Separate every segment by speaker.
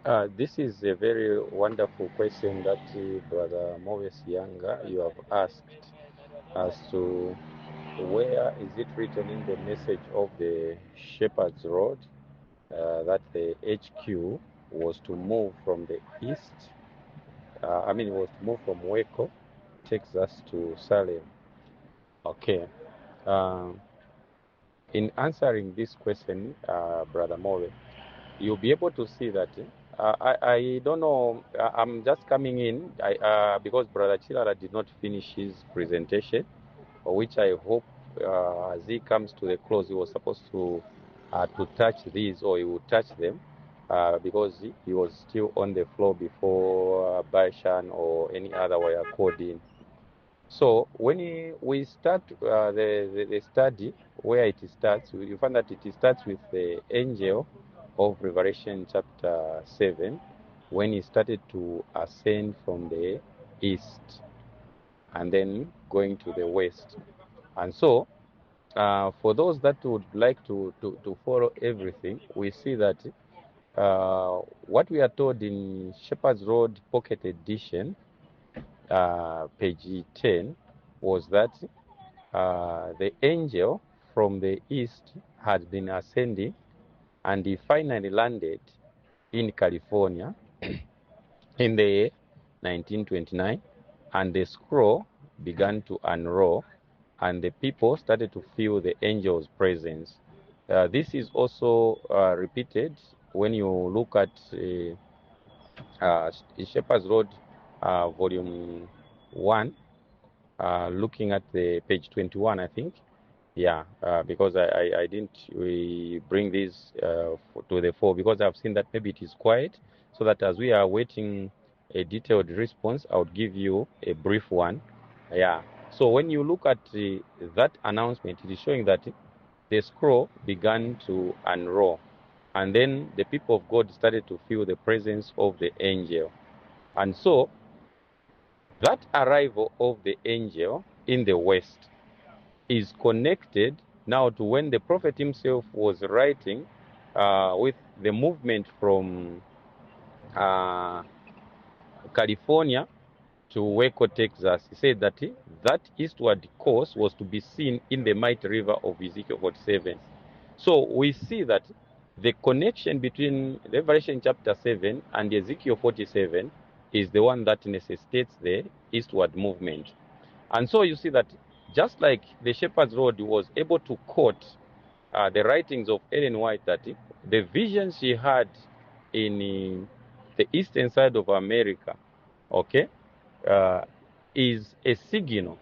Speaker 1: This is a very wonderful question that Brother Moses Younger you have asked as to where is it written in the message of the Shepherd's Road that the HQ was to move from the east. It was to move from Waco, Texas to Salem. Okay. Um, in answering this question, Brother Moses, you'll be able to see that I don't know. I'm just coming in because Brother Chilara did not finish his presentation, for which I hope as he comes to the close, he was supposed to touch these or he would touch them because he was still on the floor before Baishan or any other were called in. So when we start the study, where it starts, you find that it starts with the angel of Revelation chapter 7, when he started to ascend from the east and then going to the west. And so, for those that would like to follow everything, we see that what we are told in Shepherd's Road Pocket Edition, page 10, was that the angel from the east had been ascending and he finally landed in California in the year 1929, and the scroll began to unroll and the people started to feel the angel's presence. This is also repeated when you look at Shepherd's Road, volume 1, looking at the page 21, I think. Yeah, because I didn't bring this to the fore because I've seen that maybe it is quiet, so that as we are waiting a detailed response, I would give you a brief one. Yeah, so when you look at that announcement, it is showing that the scroll began to unroll, and then the people of God started to feel the presence of the angel. And so that arrival of the angel in the west is connected now to when the prophet himself was writing with the movement from uh, California to Waco, Texas. He said that that eastward course was to be seen in the mighty river of Ezekiel 47. So we see that the connection between Revelation chapter 7 and Ezekiel 47 is the one that necessitates the eastward movement. And so you see that just like the Shepherd's Road was able to quote the writings of Ellen White, that the visions she had in the eastern side of America, okay, uh, is a signal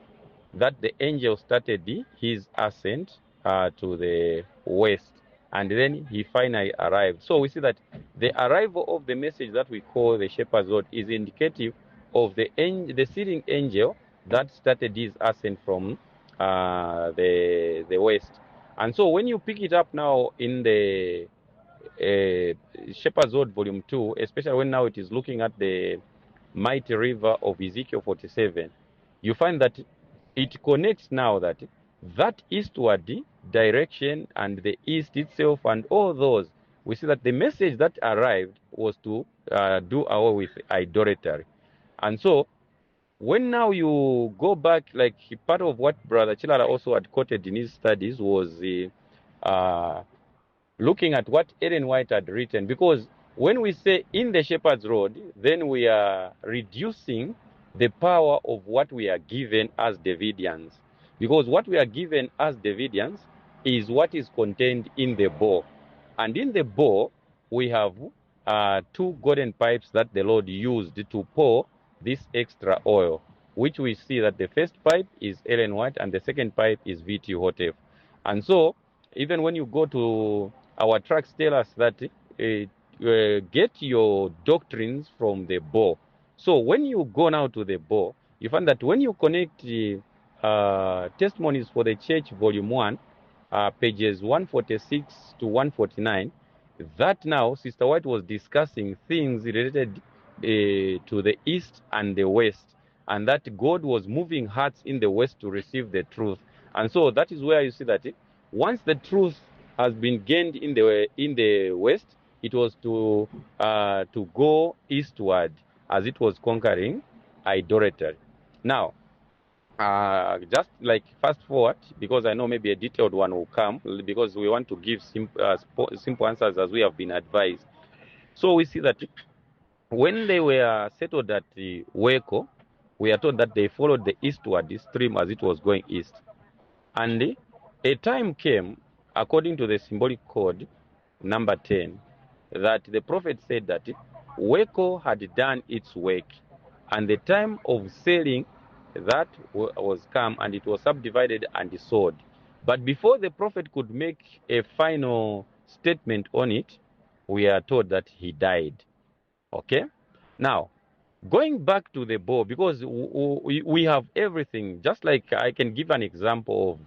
Speaker 1: that the angel started his ascent to the west, and then he finally arrived. So we see that the arrival of the message that we call the Shepherd's Road is indicative of the seating angel that started his ascent from the west. And so when you pick it up now in the Shepherd's Road Volume 2, especially when now it is looking at the mighty river of Ezekiel 47, you find that it connects now that eastward direction and the east itself and all those, we see that the message that arrived was to do away with idolatry. And so when now you go back, like part of what Brother Chilara also had quoted in his studies was uh, looking at what Ellen White had written, because when we say in the Shepherd's Road, then we are reducing the power of what we are given as Davidians. Because what we are given as Davidians is what is contained in the bow. And in the bow, we have two golden pipes that the Lord used to pour this extra oil, which we see that the first pipe is Ellen White and the second pipe is V.T. Hotef. And so, even when you go to our tracks tell us that get your doctrines from the bow. So when you go now to the bow, you find that when you connect Testimonies for the Church, Volume 1, pages 146 to 149, that now Sister White was discussing things related to the East and the West, and that God was moving hearts in the West to receive the truth. And so that is where you see that once the truth has been gained in the West, it was to go eastward as it was conquering idolatry. Now, just like fast forward, because I know maybe a detailed one will come, because we want to give simple answers as we have been advised. So we see that when they were settled at the Waco, we are told that they followed the eastward stream as it was going east. And a time came, according to the symbolic code number 10, that the prophet said that Waco had done its work, and the time of selling that was come, and it was subdivided and sold. But before the prophet could make a final statement on it, we are told that he died. Okay? Now, going back to the bow, because we have everything, just like I can give an example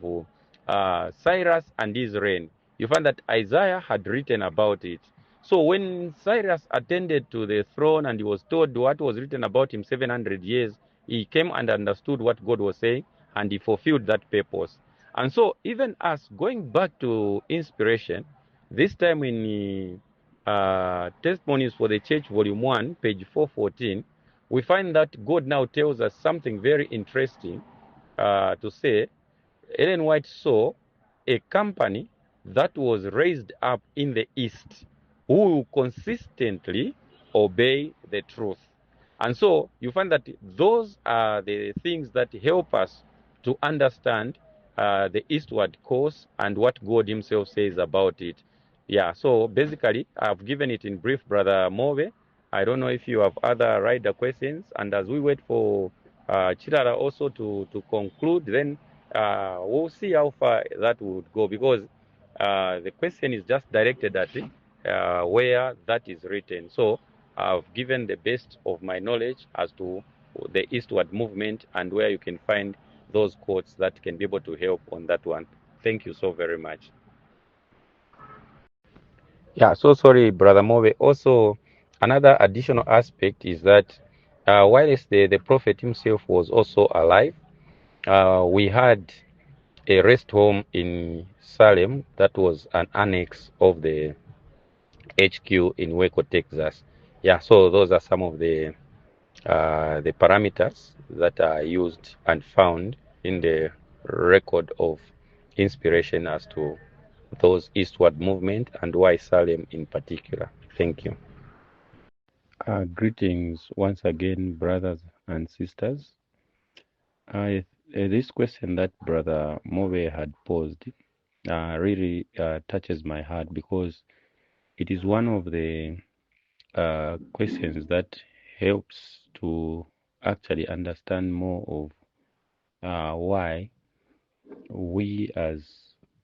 Speaker 1: of Cyrus and his reign. You find that Isaiah had written about it. So when Cyrus attended to the throne and he was told what was written about him 700 years, he came and understood what God was saying, and he fulfilled that purpose. And so even us going back to inspiration, this time in Testimonies for the Church, Volume 1, page 414, we find that God now tells us something very interesting to say. Ellen White saw a company that was raised up in the East who will consistently obey the truth. And so you find that those are the things that help us to understand the eastward course and what God himself says about it. Yeah, so basically, I've given it in brief, Brother Move. I don't know if you have other rider questions. And as we wait for Chirara also to conclude, then we'll see how far that would go, because the question is just directed at where that is written. So I've given the best of my knowledge as to the eastward movement and where you can find those quotes that can be able to help on that one. Thank you so very much. Yeah, so sorry, Brother Move. Also, another additional aspect is that whilst the prophet himself was also alive, we had a rest home in Salem that was an annex of the HQ in Waco, Texas. Yeah, so those are some of the parameters that are used and found in the record of inspiration as to those eastward movement and why Salem in particular. Thank you. Greetings once again, brothers and sisters. This question that Brother Move had posed really touches my heart, because it is one of the questions that helps to actually understand more of why we as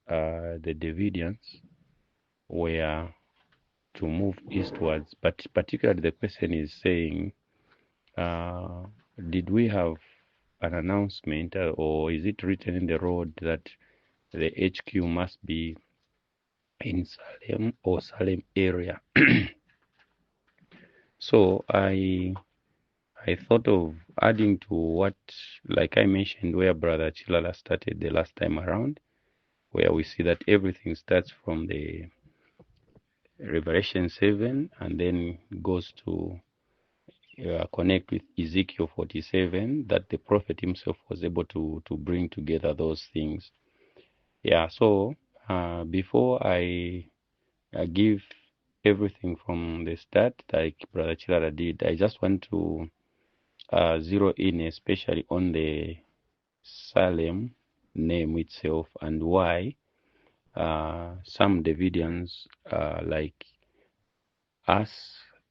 Speaker 1: the Davidians were to move eastwards. But particularly the question is saying, did we have an announcement, or is it written in the road that the HQ must be in Salem or Salem area? So I thought of adding to what, like I mentioned, where Brother Chilala started the last time around, where we see that everything starts from the Revelation 7 and then goes to connect with Ezekiel 47, that the prophet himself was able to bring together those things. Yeah, so before I give everything from the start, like Brother Chilala did, I just want to zero in especially on the Salem name itself and why some Davidians like us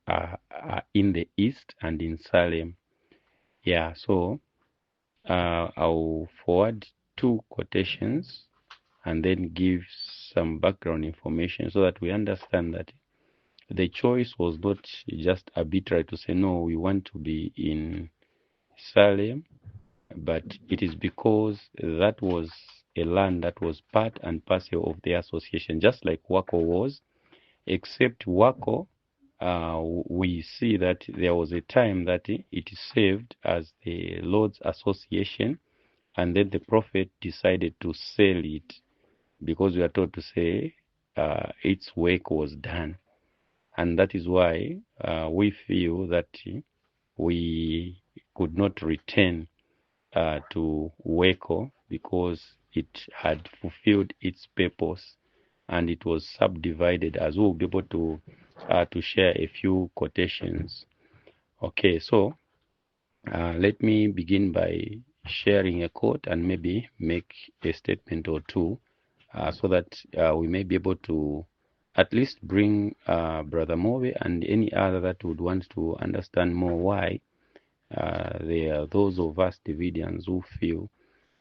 Speaker 1: are in the east and in Salem. Yeah, so I'll forward two quotations and then give some background information so that we understand that the choice was not just arbitrary to say, no, we want to be in Salem, but it is because that was a land that was part and parcel of the association, just like Waco was, except Waco, we see that there was a time that it served as the Lord's association, and then the prophet decided to sell it because we are told to say its work was done. and that is why we feel that we could not return to Waco because it had fulfilled its purpose and it was subdivided, as we'll be able to share a few quotations. Okay, so let me begin by sharing a quote and maybe make a statement or two so that we may be able to at least bring Brother Move and any other that would want to understand more why there are those of us Davidians who feel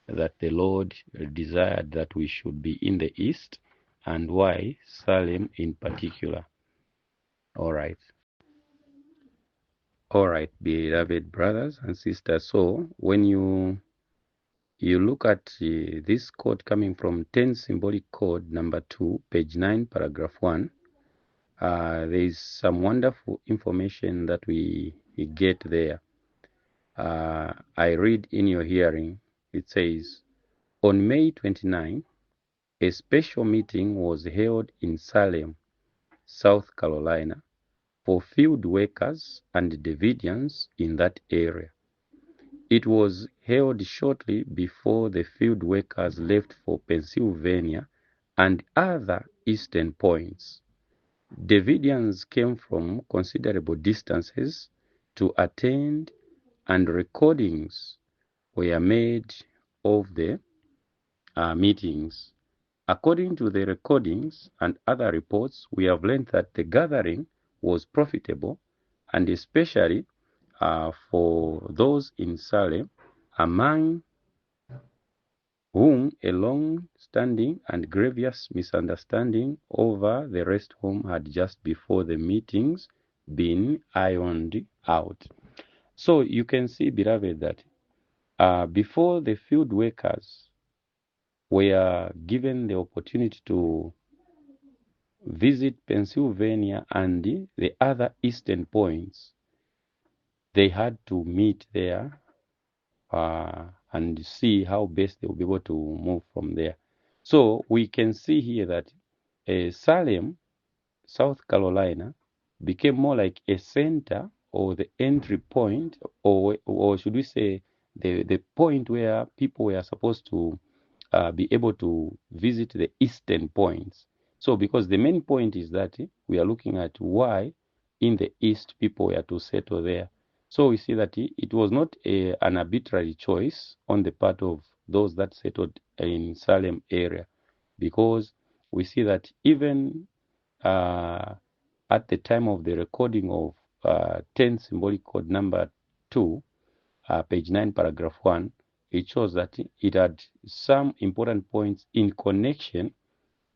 Speaker 1: that the Lord desired that we should be in the East and why Salem in particular. All right. All right, beloved brothers and sisters. So when you look at this quote coming from 10 Symbolic Code number 2, page 9, paragraph 1, there is some wonderful information that we get there. I read in your hearing. It says, on May 29, a special meeting was held in Salem, South Carolina, for field workers and Davidians in that area. It was held shortly before the field workers left for Pennsylvania and other eastern points. Davidians came from considerable distances to attend, and recordings were made of the meetings. According to the recordings and other reports, we have learned that the gathering was profitable, and especially for those in Salem, among whom a long-standing and grievous misunderstanding over the rest home had just before the meetings been ironed out. So you can see, beloved, that before the field workers were given the opportunity to visit Pennsylvania and the other eastern points, they had to meet there and see how best they will be able to move from there. So we can see here that Salem, South Carolina, became more like a center or the entry point, or should we say the point where people were supposed to be able to visit the eastern points. So because the main point is that we are looking at why in the east people were to settle there. So we see that it was not an arbitrary choice on the part of those that settled in Salem area, because we see that even at the time of the recording of 10 Symbolic Code number 2, page 9, paragraph 1, it shows that it had some important points in connection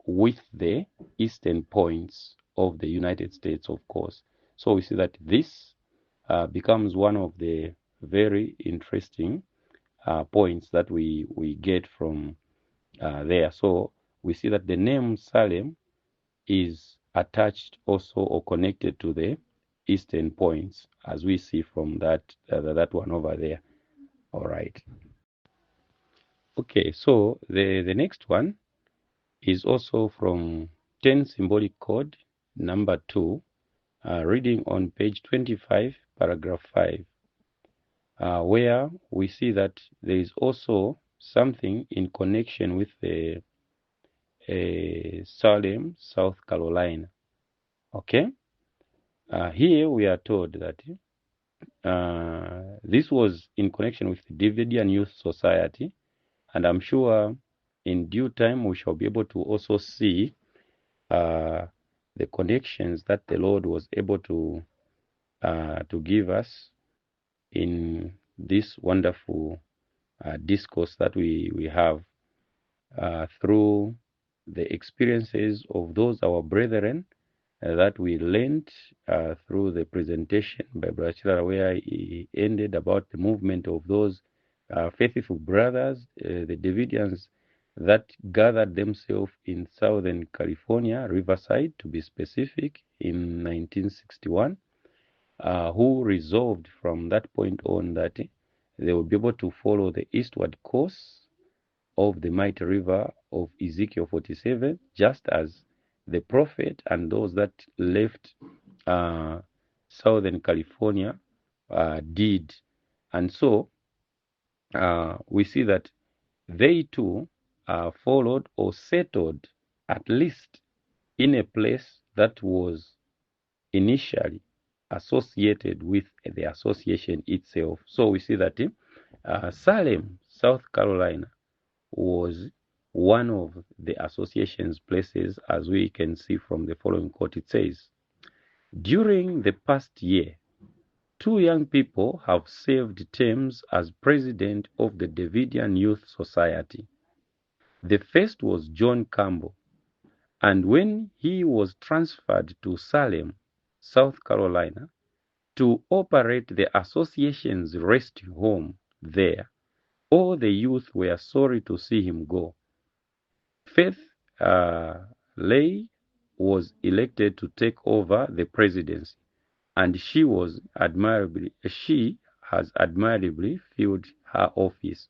Speaker 1: with the eastern points of the United States, of course. So we see that this becomes one of the very interesting points that we get from there. So we see that the name Salem is attached also or connected to the eastern points, as we see from that one over there. All right. Okay, so the next one is also from 10 Symbolic Code number 2, reading on page 25, paragraph 5, where we see that there is also something in connection with the Salem, South Carolina. Okay, here we are told that this was in connection with the Davidian Youth Society, and I'm sure in due time we shall be able to also see the connections that the Lord was able to give us in this wonderful discourse that we have through the experiences of those our brethren that we learned through the presentation by Brother Chirara, where he ended about the movement of those faithful brothers, the Davidians, that gathered themselves in Southern California, Riverside to be specific, in 1961, who resolved from that point on that they would be able to follow the eastward course of the mighty river of Ezekiel 47, just as the prophet and those that left Southern California did. And so we see that they too followed or settled at least in a place that was initially associated with the association itself. So we see that Salem, South Carolina, was one of the association's places, as we can see from the following quote. It says, during the past year, two young people have served terms as president of the Davidian Youth Society. The first was John Campbell, and when he was transferred to Salem, South Carolina, to operate the association's rest home there, all the youth were sorry to see him go. Faith Leigh was elected to take over the presidency, and she has admirably filled her office.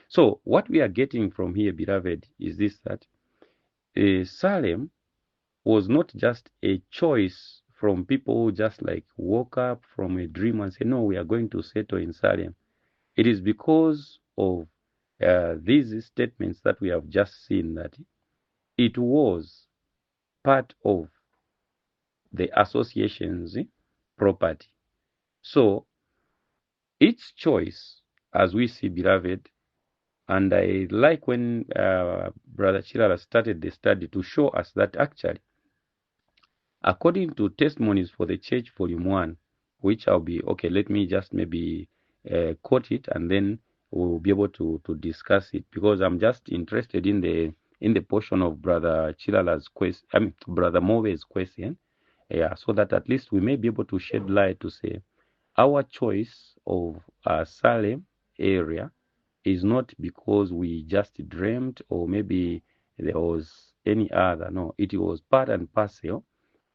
Speaker 1: So what we are getting from here, beloved, is this, that Salem was not just a choice from people who just like woke up from a dream and say, no, we are going to settle in Salem. It is because of these statements that we have just seen that it was part of the association's property. So its choice, as we see, beloved, and I like when Brother Chirala started the study to show us that actually, according to Testimonies for the Church, Volume 1, which I'll be, okay, let me just maybe quote it and then we'll be able to discuss it, because I'm just interested in the portion of Brother Chilala's question, I mean, Brother Move's question, yeah, so that at least we may be able to shed light to say our choice of Salem area is not because we just dreamt or maybe there was any other. No, it was part and parcel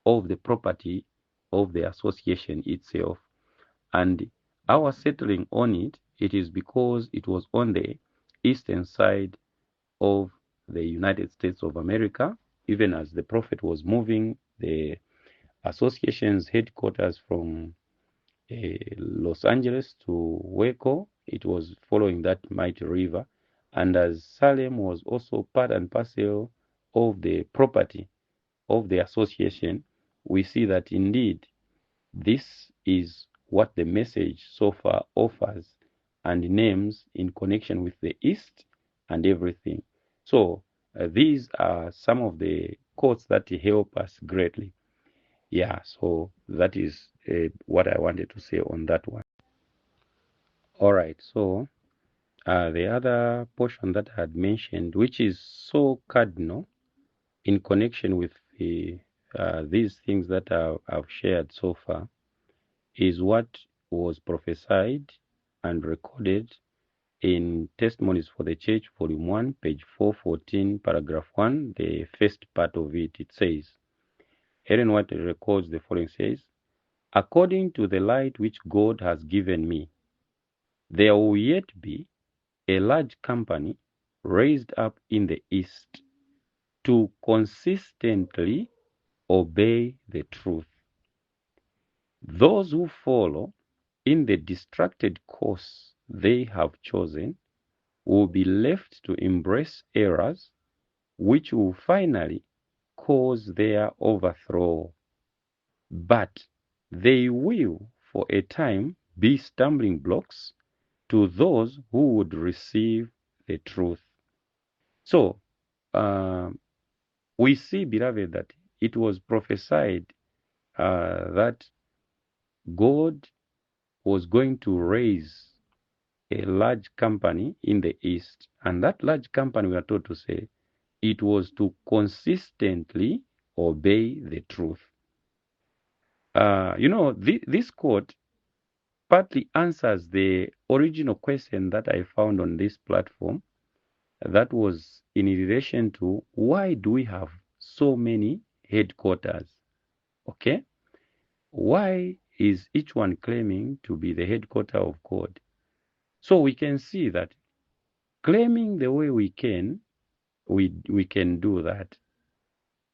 Speaker 1: of the property of the association itself. And our settling on it, it is because it was on the eastern side of the United States of America, even as the prophet was moving the association's headquarters from Los Angeles to Waco. It was following that mighty river. And as Salem was also part and parcel of the property of the association, we see that indeed this is what the message so far offers and names in connection with the East and everything. So these are some of the quotes that help us greatly. Yeah, so that is what I wanted to say on that one. All right, so the other portion that I had mentioned, which is so cardinal in connection with these things that I've shared so far, is what was prophesied and recorded in Testimonies for the Church, Volume 1, page 414, paragraph 1, the first part of it. It says, Ellen White records the following, says, according to the light which God has given me, there will yet be a large company raised up in the East to consistently obey the truth. Those who follow in the distracted course they have chosen will be left to embrace errors which will finally cause their overthrow. But they will, for a time, be stumbling blocks to those who would receive the truth. So, we see, beloved, that it was prophesied that God was going to raise a large company in the East. And that large company, we are told to say, it was to consistently obey the truth. This quote partly answers the original question that I found on this platform, that was in relation to why do we have so many headquarters? Okay? Why is each one claiming to be the headquarter of God? So we can see that claiming the way we can, we can do that.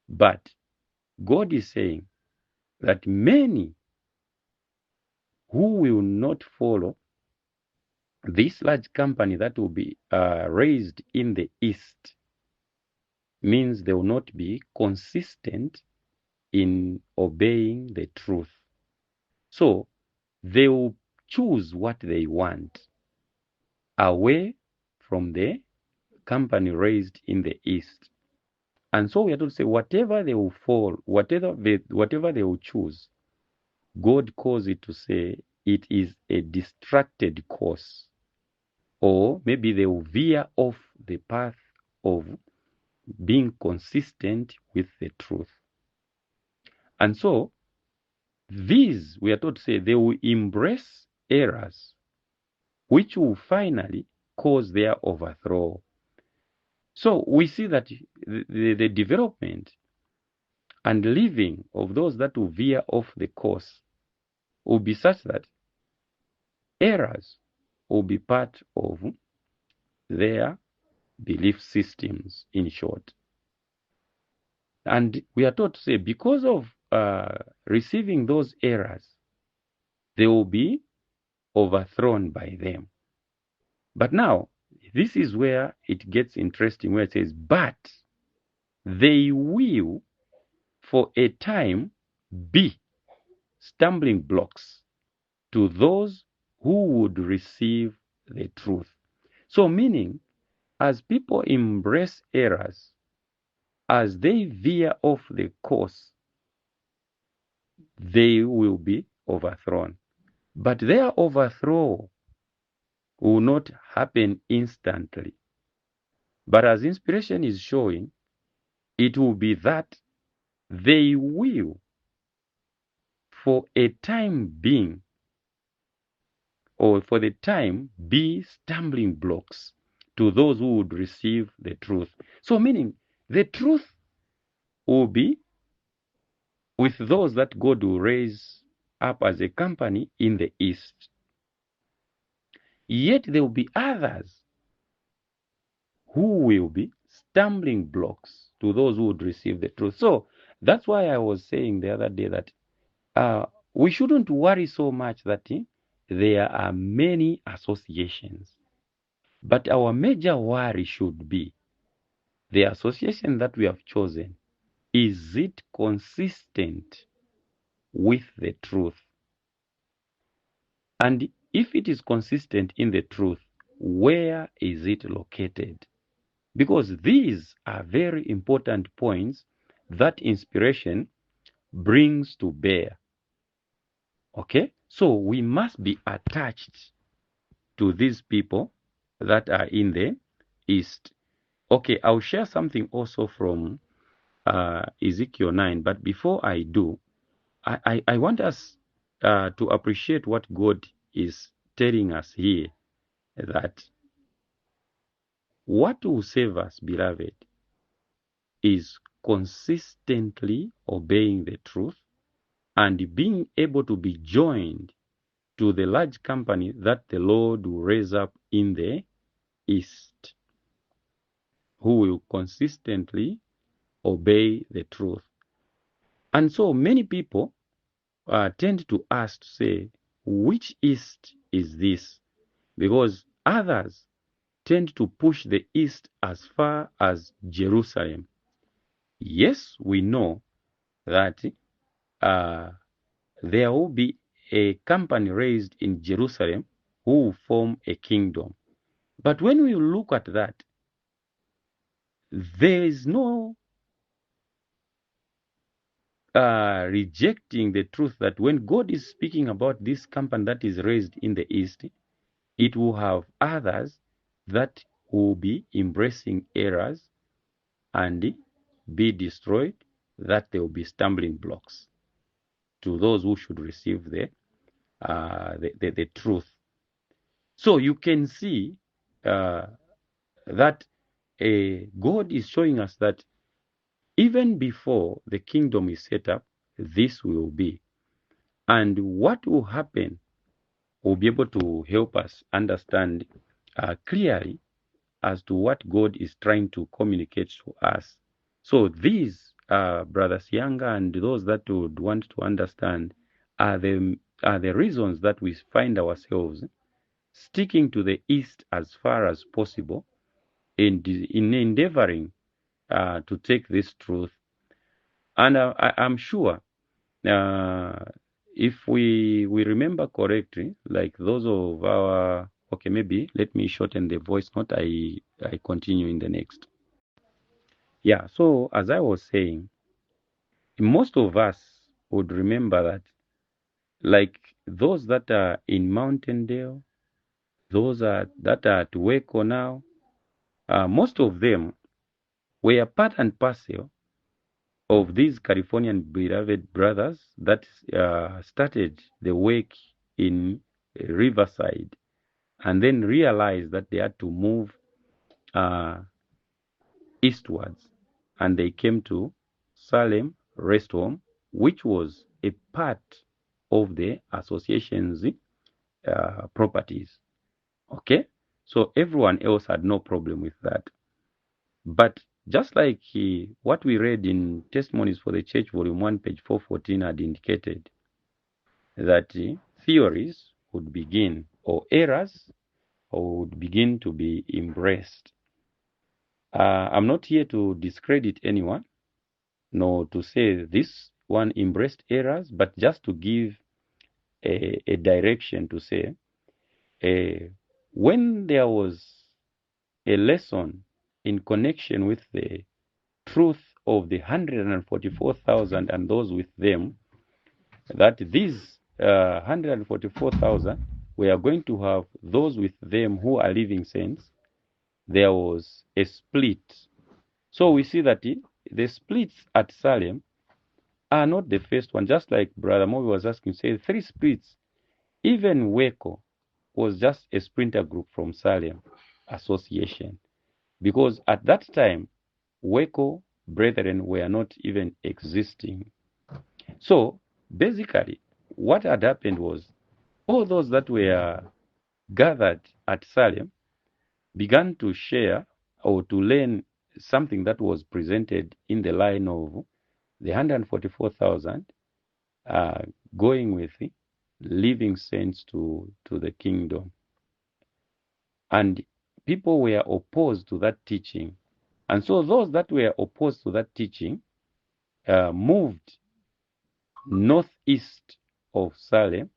Speaker 1: But God is saying, that many who will not follow this large company that will be raised in the East means they will not be consistent in obeying the truth. So they will choose what they want away from the company raised in the East. And so we are to say whatever they will fall, whatever they will choose, God calls it to say it is a distracted course. Or maybe they will veer off the path of being consistent with the truth. And so these, we are told to say, they will embrace errors which will finally cause their overthrow. So we see that the development and living of those that will veer off the course will be such that errors will be part of their belief systems, in short. And we are taught to say because of receiving those errors, they will be overthrown by them. But now, this is where it gets interesting, where it says, but they will, for a time, be stumbling blocks to those who would receive the truth. So, meaning, as people embrace errors, as they veer off the course, they will be overthrown. But their overthrow will not happen instantly. But as inspiration is showing, it will be that they will, for a time being, or for the time, be stumbling blocks to those who would receive the truth. So, meaning the truth will be with those that God will raise up as a company in the East. Yet there will be others who will be stumbling blocks to those who would receive the truth. So that's why I was saying the other day that we shouldn't worry so much that there are many associations. But our major worry should be the association that we have chosen. Is it consistent with the truth? And if it is consistent in the truth, where is it located? Because these are very important points that inspiration brings to bear. Okay? So we must be attached to these people that are in the East. Okay, I'll share something also from Ezekiel 9, but before I do, I want us to appreciate what God is telling us here, that what will save us, beloved, is consistently obeying the truth and being able to be joined to the large company that the Lord will raise up in the East, who will consistently obey the truth. And so many people tend to ask, to say, which East is this? Because others tend to push the East as far as Jerusalem. Yes, we know that there will be a company raised in Jerusalem who will form a kingdom. But when we look at that, there is no rejecting the truth that when God is speaking about this company that is raised in the East, it will have others that will be embracing errors and be destroyed, that there will be stumbling blocks to those who should receive the truth. So you can see that God is showing us that even before the kingdom is set up, this will be. And what will happen will be able to help us understand clearly as to what God is trying to communicate to us. So these Brother Sianga, and those that would want to understand are the reasons that we find ourselves sticking to the East as far as possible in endeavoring to take this truth. And I'm sure if we remember correctly, like those of our, okay, maybe let me shorten the voice note. I continue in the next. Yeah, so as I was saying, most of us would remember that, like those that are in Mountaindale, those that are at Waco now, most of them were part and parcel of these Californian beloved brothers that started the work in Riverside, and then realized that they had to move uh, eastwards, and they came to Salem Rest Home, which was a part of the association's properties. Okay, so everyone else had no problem with that. But just like what we read in Testimonies for the Church, Volume 1, page 414, had indicated that theories would begin, or errors would begin to be embraced. I'm not here to discredit anyone, nor to say this one embraced errors, but just to give a direction to say, when there was a lesson in connection with the truth of the 144,000 and those with them, that these 144,000, we are going to have those with them who are living saints, there was a split. So we see that the splits at Salem are not the first one. Just like Brother Moby was asking, say 3 splits. Even Waco was just a splinter group from Salem Association, because at that time Waco brethren were not even existing. So basically what had happened was all those that were gathered at Salem began to share or to learn something that was presented in the line of the 144,000 going with living saints to the kingdom. And people were opposed to that teaching. And so those that were opposed to that teaching moved northeast of Salem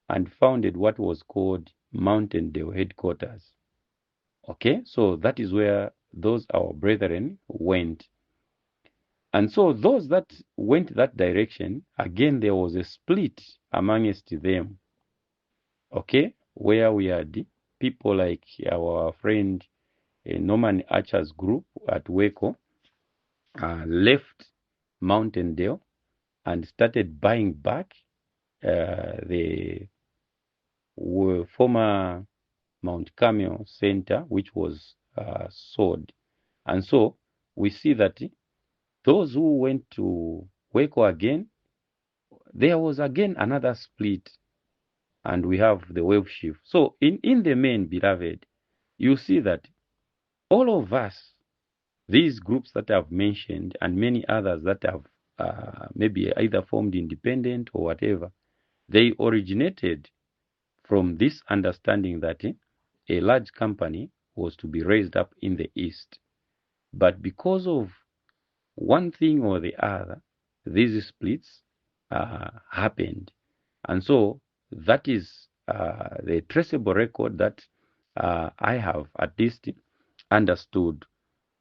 Speaker 1: and founded what was called Mountaindale headquarters. Okay, so that is where those our brethren went. And so those that went that direction, again, there was a split amongst them. Okay, where we had people like our friend Norman Archer's group at Waco left Mountaindale and started buying back the former Mount Carmel Center, which was sold. And so we see that those who went to Waco again, there was again another split, and we have the wave shift. So in the main, beloved, you see that all of us, these groups that I've mentioned and many others that have maybe either formed independent or whatever, they originated from this understanding that a large company was to be raised up in the East. But because of one thing or the other, these splits happened. And so that is the traceable record that I have at least understood.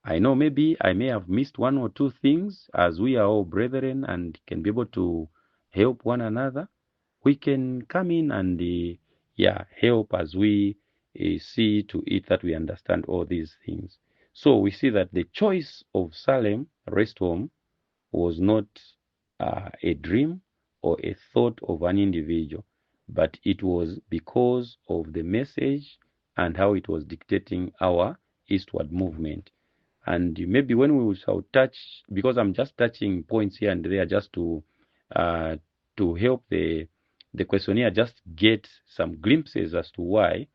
Speaker 1: I know maybe I may have missed 1 or 2 things, as we are all brethren and can be able to help one another. We can come in and help as we see to it that we understand all these things. So we see that the choice of Salem Rest Home was not a dream or a thought of an individual, but it was because of the message and how it was dictating our eastward movement. And maybe when we shall touch, because I'm just touching points here and there just to help the questionnaire just get some glimpses as to why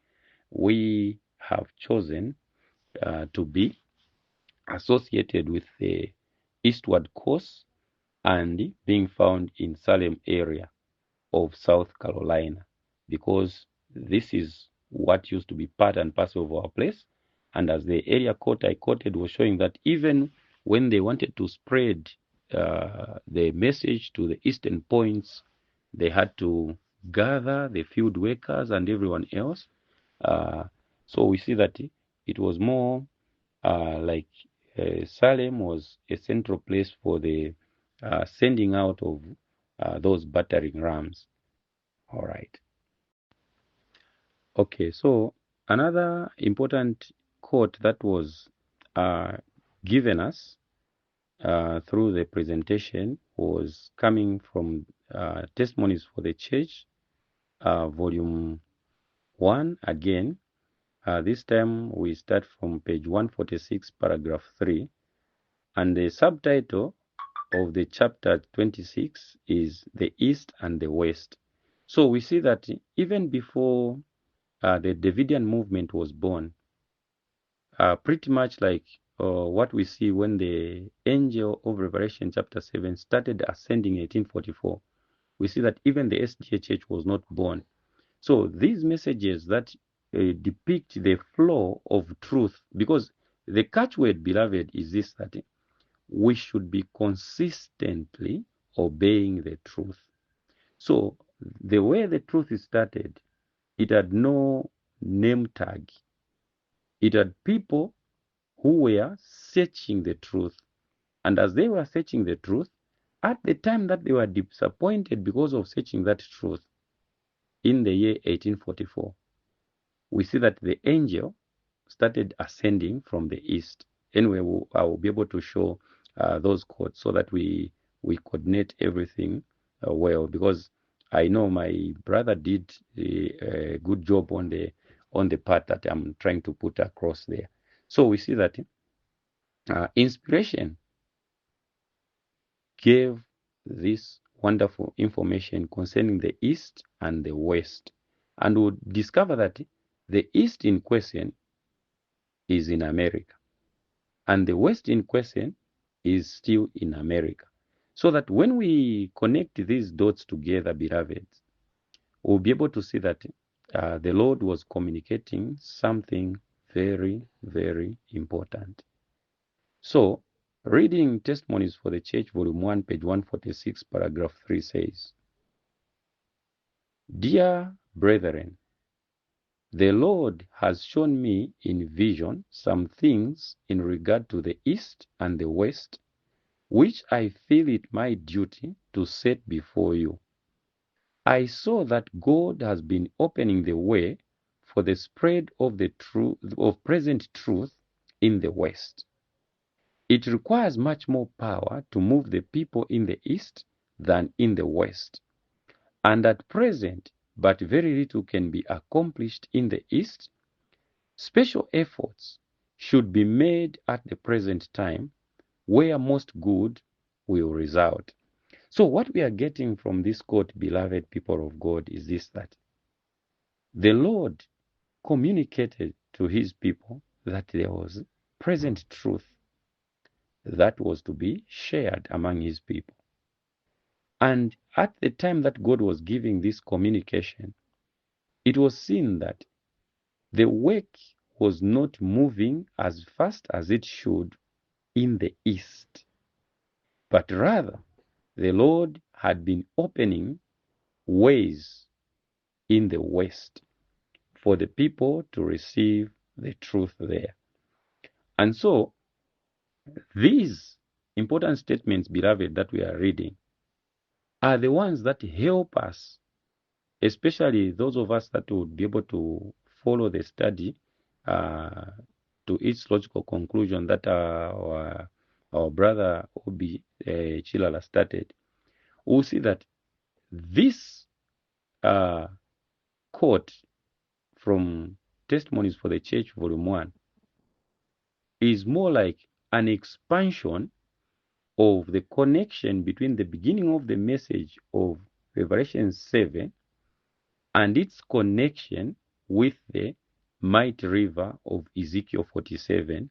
Speaker 1: we have chosen to be associated with the eastward course and being found in Salem area of South Carolina, because this is what used to be part and parcel of our place. And as the area code I quoted was showing that even when they wanted to spread the message to the eastern points, they had to gather the field workers and everyone else. Uh, so we see that it was more like Salem was a central place for the sending out of those battering rams. All right. Okay, so another important quote that was uh, given us through the presentation was coming from Testimonies for the Church, volume 1 again. This time we start from page 146, paragraph 3, and the subtitle of the chapter 26 is The East and the West. So we see that even before the Davidian movement was born, pretty much like what we see when the angel of Revelation chapter 7 started ascending in 1844. We see that even the SDA church was not born. So these messages that depict the flow of truth, because the catchword, beloved, is this, that we should be consistently obeying the truth. So the way the truth is started, it had no name tag. It had people who were searching the truth. And as they were searching the truth, at the time that they were disappointed because of searching that truth, in the year 1844, we see that the angel started ascending from the east. Anyway, I will be able to show those quotes so that we coordinate everything well, because I know my brother did a good job on the part that I'm trying to put across there. So we see that inspiration gave this wonderful information concerning the East and the West. And we'll discover that the East in question is in America, and the West in question is still in America. So that when we connect these dots together, beloved, we'll be able to see that the Lord was communicating something very, very important. So, reading Testimonies for the Church, volume 1, page 146, paragraph 3 says, Dear brethren, the Lord has shown me in vision some things in regard to the East and the West, which I feel it my duty to set before you. I saw that God has been opening the way for the spread of the truth, of present truth in the West. It requires much more power to move the people in the East than in the West. And at present, but very little can be accomplished in the East. Special efforts should be made at the present time where most good will result. So what we are getting from this quote, beloved people of God, is this, that the Lord communicated to his people that there was present truth that was to be shared among his people. And at the time that God was giving this communication, it was seen that the work was not moving as fast as it should in the East, but rather the Lord had been opening ways in the West for the people to receive the truth there. And so these important statements, beloved, that we are reading are the ones that help us, especially those of us that would be able to follow the study uh, to its logical conclusion that our brother Obi Chilala started. We'll see that this quote from Testimonies for the Church, volume 1, is more like an expansion of the connection between the beginning of the message of Revelation 7 and its connection with the mighty river of Ezekiel 47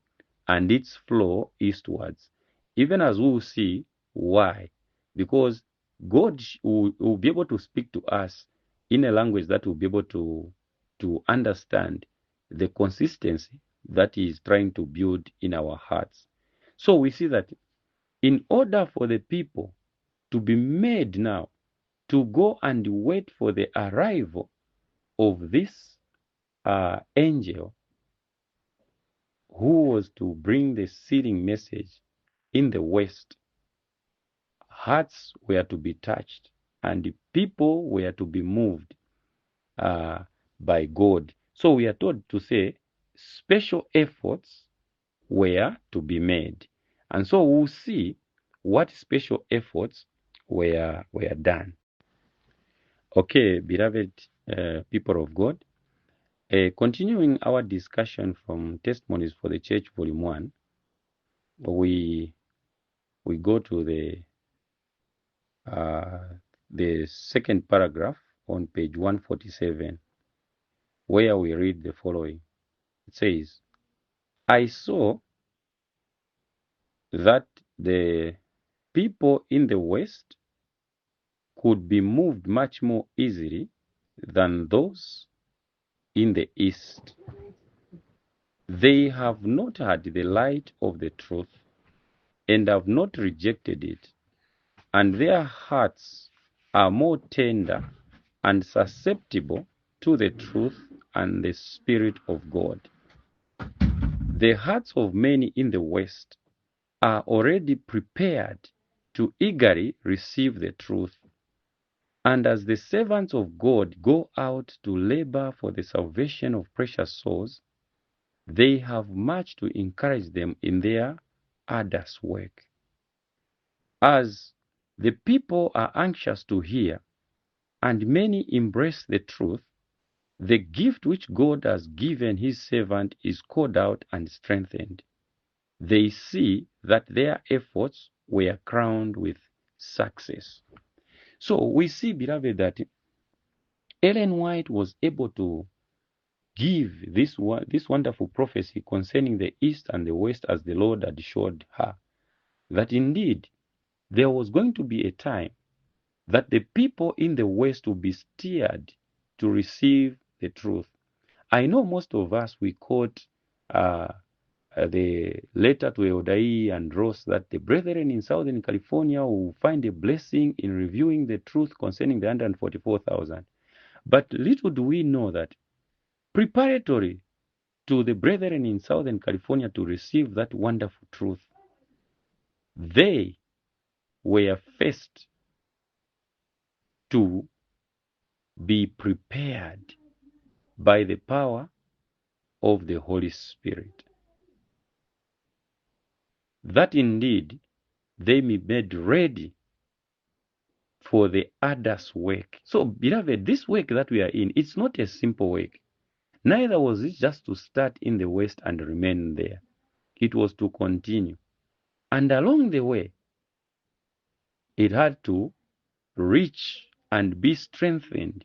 Speaker 1: and its flow eastwards. even as we will see why. Because God will be able to speak to us in a language that will be able to understand the consistency that He is trying to build in our hearts. So we see that in order for the people to be made now to go and wait for the arrival of this angel who was to bring the sealing message in the West, hearts were to be touched and people were to be moved by God. So we are told to say special efforts were to be made. And so we'll see what special efforts were done. Okay, beloved people of God, continuing our discussion from Testimonies for the Church, Volume 1, we go to the second paragraph on page 147, where we read the following. It says, I saw that the people in the West could be moved much more easily than those in the East. They have not had the light of the truth and have not rejected it, and their hearts are more tender and susceptible to the truth and the Spirit of God. The hearts of many in the West are already prepared to eagerly receive the truth. And as the servants of God go out to labor for the salvation of precious souls, they have much to encourage them in their arduous work. As the people are anxious to hear, and many embrace the truth, the gift which God has given His servant is called out and strengthened. They see that their efforts were crowned with success. So we see, beloved, that Ellen White was able to give this wonderful prophecy concerning the East and the West as the Lord had showed her, that indeed there was going to be a time that the people in the West will be steered to receive the truth. I know most of us, we quote the letter to Eudai and Ross that the brethren in Southern California will find a blessing in reviewing the truth concerning the 144,000. But little do we know that preparatory to the brethren in Southern California to receive that wonderful truth, they were first to be prepared by the power of the Holy Spirit, that indeed they may be made ready for the arduous work. So, beloved, this work that we are in, it's not a simple work. Neither was it just to start in the West and remain there. It was to continue. And along the way, it had to reach and be strengthened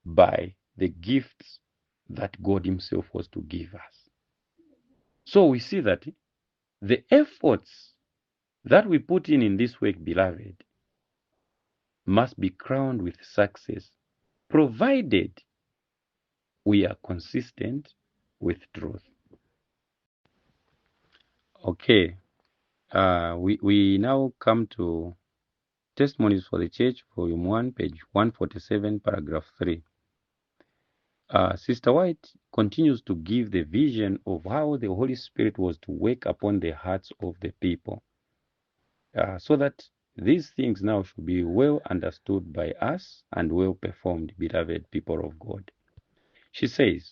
Speaker 1: by the gifts that God Himself was to give us. So we see that the efforts that we put in this work, beloved, must be crowned with success, provided we are consistent with truth. Okay, we now come to Testimonies for the Church, Volume 1, page 147, paragraph 3. Sister White continues to give the vision of how the Holy Spirit was to work upon the hearts of the people, so that these things now should be well understood by us and well performed, beloved people of God. She says,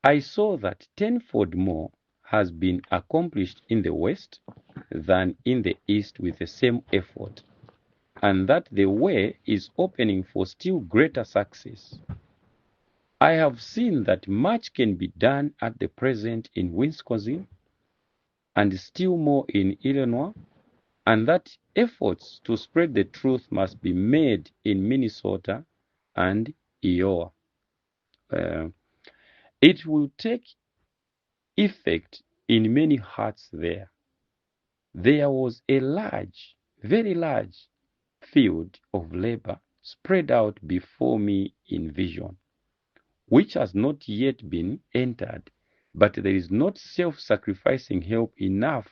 Speaker 1: I saw that tenfold more has been accomplished in the West than in the East with the same effort, and that the way is opening for still greater success. I have seen that much can be done at the present in Wisconsin and still more in Illinois, and that efforts to spread the truth must be made in Minnesota and Iowa. It will take effect in many hearts there. there was a large, very large field of labor spread out before me in vision, which has not yet been entered, but there is not self-sacrificing help enough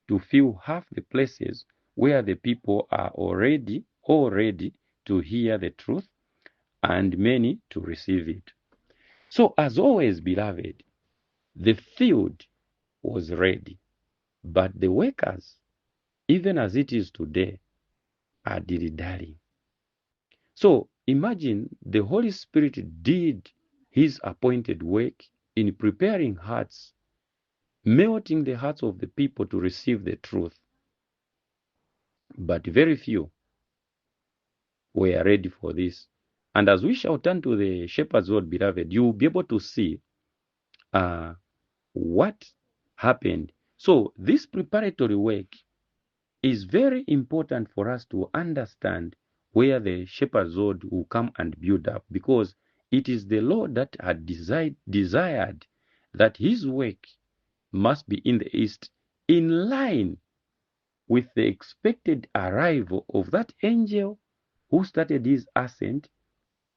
Speaker 1: to fill half the places where the people are already to hear the truth and many to receive it. So as always, beloved, the field was ready, but the workers, even as it is today, are dilly-dallying. So imagine the Holy Spirit did his appointed work in preparing hearts, melting the hearts of the people to receive the truth. But very few were ready for this. And as we shall turn to the shepherd's word, beloved, you will be able to see what happened. So this preparatory work is very important for us to understand where the shepherd's rod will come and build up, because it is the Lord that had desired that his work must be in the east, in line with the expected arrival of that angel who started his ascent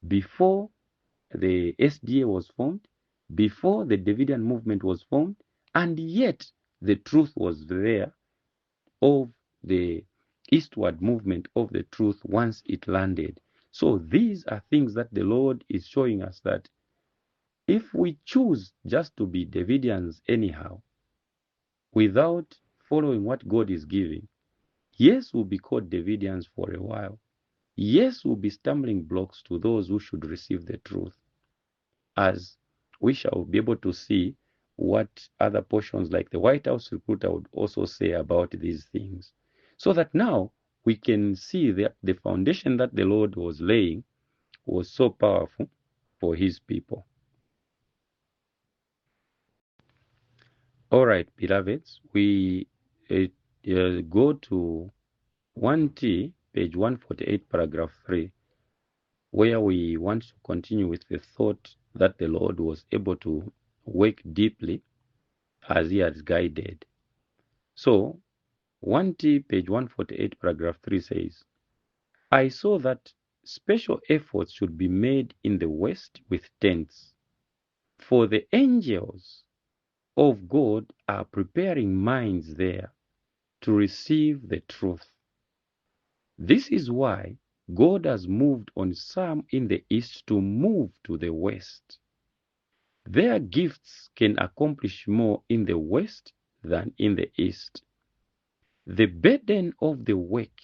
Speaker 1: before the SDA was formed, before the Davidian movement was formed, and yet the truth was there of the eastward movement of the truth once it landed. So these are things that the Lord is showing us, that if we choose just to be Davidians anyhow, without following what God is giving, yes, we'll be called Davidians for a while. Yes, we'll be stumbling blocks to those who should receive the truth, as we shall be able to see what other portions like the White House recruiter would also say about these things. So that now we can see that the foundation that the Lord was laying was so powerful for his people. All right, beloveds, we go to 1T, page 148, paragraph 3, where we want to continue with the thought that the Lord was able to work deeply as he has guided. So 1T, page 148, paragraph 3 says, I saw that special efforts should be made in the West with tents, for the angels of God are preparing minds there to receive the truth. This is why God has moved on some in the East to move to the West. Their gifts can accomplish more in the West than in the East. The burden of the work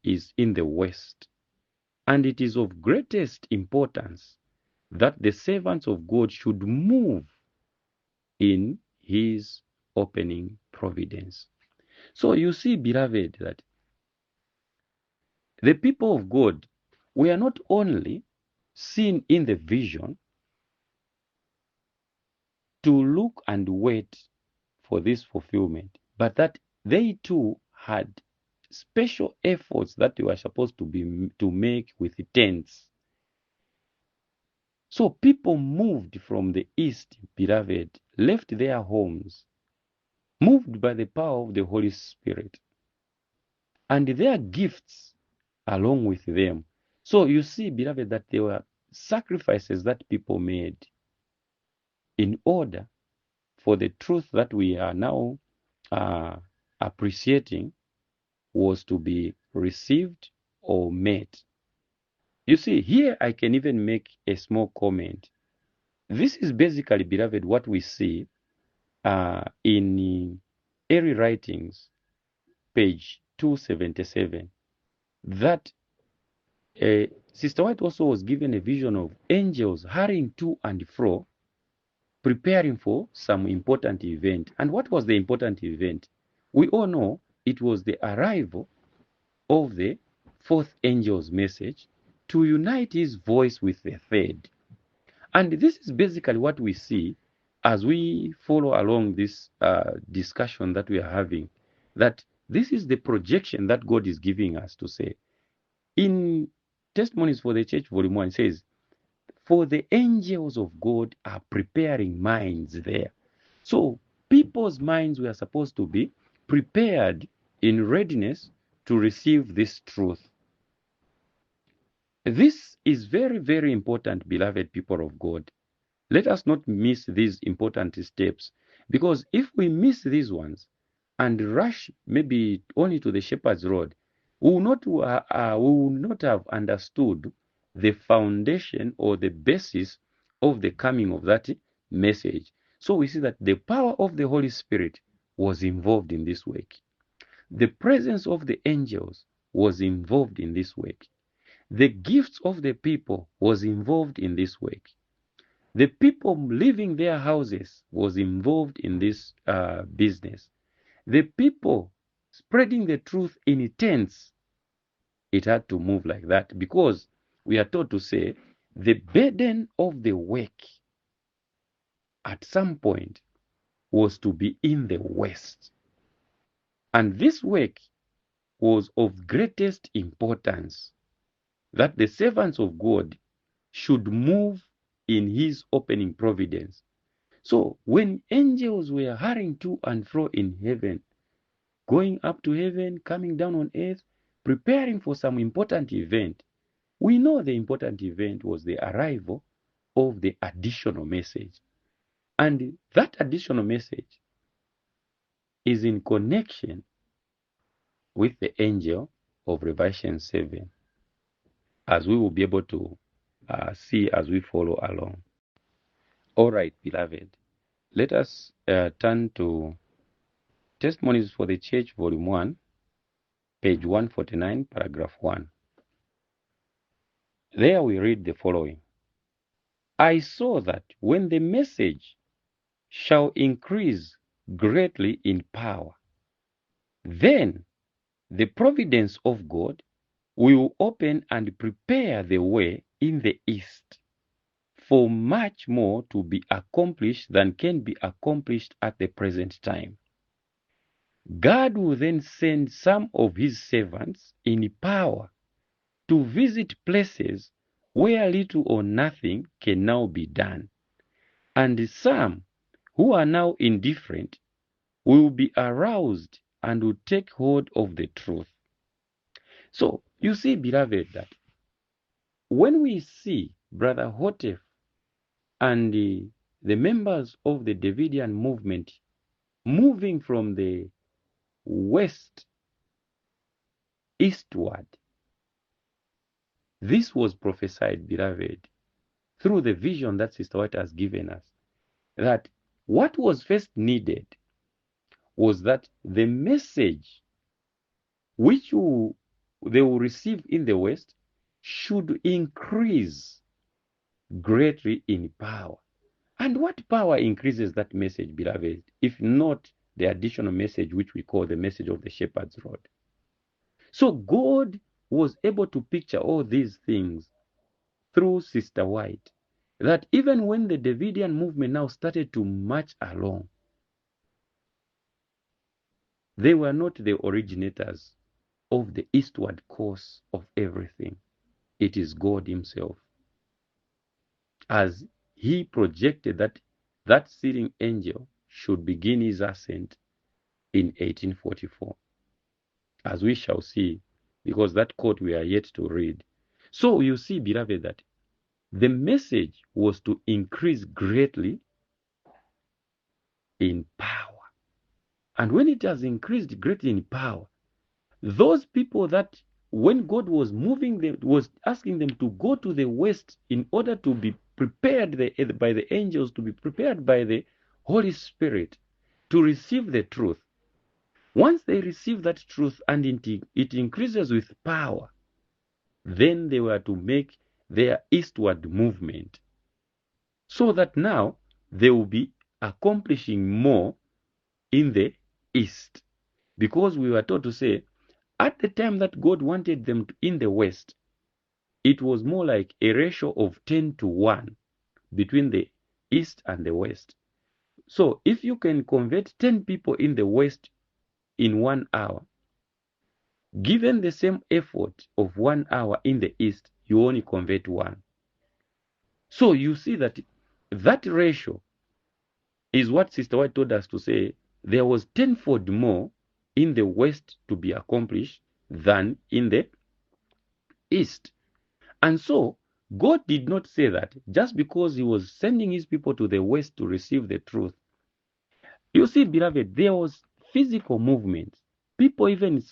Speaker 1: is in the West, and it is of greatest importance that the servants of God should move in his opening providence. So you see, beloved, that the people of God were not only seen in the vision to look and wait for this fulfillment, but that they too had special efforts that they were supposed to make with tents. So people moved from the east, beloved, left their homes, moved by the power of the Holy Spirit, and their gifts along with them. So you see, beloved, that there were sacrifices that people made in order for the truth that we are now appreciating was to be received or met. You see, here I can even make a small comment. This is basically, beloved, what we see in Early Writings, page 277, that Sister White also was given a vision of angels hurrying to and fro, preparing for some important event. And what was the important event? We all know it was the arrival of the fourth angel's message to unite his voice with the third. And this is basically what we see as we follow along this discussion that we are having, that this is the projection that God is giving us to say. In Testimonies for the Church, volume 1 says, for the angels of God are preparing minds there. So people's minds were supposed to be prepared in readiness to receive this truth. This is very, very important, beloved people of God. Let us not miss these important steps, because if we miss these ones and rush maybe only to the shepherd's rod, we will not have understood the foundation or the basis of the coming of that message. So we see that the power of the Holy Spirit was involved in this work. The presence of the angels was involved in this work. The gifts of the people was involved in this work. The people leaving their houses was involved in this business. The people spreading the truth in tents, it had to move like that, because we are told to say the burden of the work at some point was to be in the West. And this work was of greatest importance, that the servants of God should move in his opening providence. So when angels were hurrying to and fro in heaven, going up to heaven, coming down on earth, preparing for some important event, we know the important event was the arrival of the additional message. And that additional message is in connection with the angel of Revelation 7, as we will be able to see as we follow along. All right, beloved, let us turn to Testimonies for the Church, Volume 1, page 149, paragraph 1. There we read the following. I saw that when the message shall increase greatly in power, then the providence of God will open and prepare the way in the east for much more to be accomplished than can be accomplished at the present time. God will then send some of his servants in power to visit places where little or nothing can now be done. And some who are now indifferent will be aroused and will take hold of the truth. So, you see, beloved, that when we see Brother Hotef and the members of the Davidian movement moving from the west eastward, this was prophesied, beloved, through the vision that Sister White has given us, that what was first needed was that the message which they will receive in the West should increase greatly in power. And what power increases that message, beloved, if not the additional message which we call the message of the shepherd's rod? So God was able to picture all these things through Sister White, that even when the Davidian movement now started to march along, they were not the originators of the eastward course of everything. It is God himself, as he projected that that sitting angel should begin his ascent in 1844, as we shall see, because that quote we are yet to read. So you see, beloved, that the message was to increase greatly in power. And when it has increased greatly in power, those people that when God was moving them, was asking them to go to the west in order to be prepared by the angels, to be prepared by the Holy Spirit to receive the truth. Once they receive that truth and it increases with power, then they were to make their eastward movement, so that now they will be accomplishing more in the east. Because we were taught to say, at the time that God wanted them in the west, it was more like a ratio of 10-1 between the east and the west. So if you can convert 10 people in the west in 1 hour, given the same effort of 1 hour in the east, you only convert 1. So you see that that ratio is what Sister White told us to say. There was 10-fold more in the west to be accomplished than in the east. And so, God did not say that just because he was sending his people to the west to receive the truth. You see, beloved, there was physical movement. People even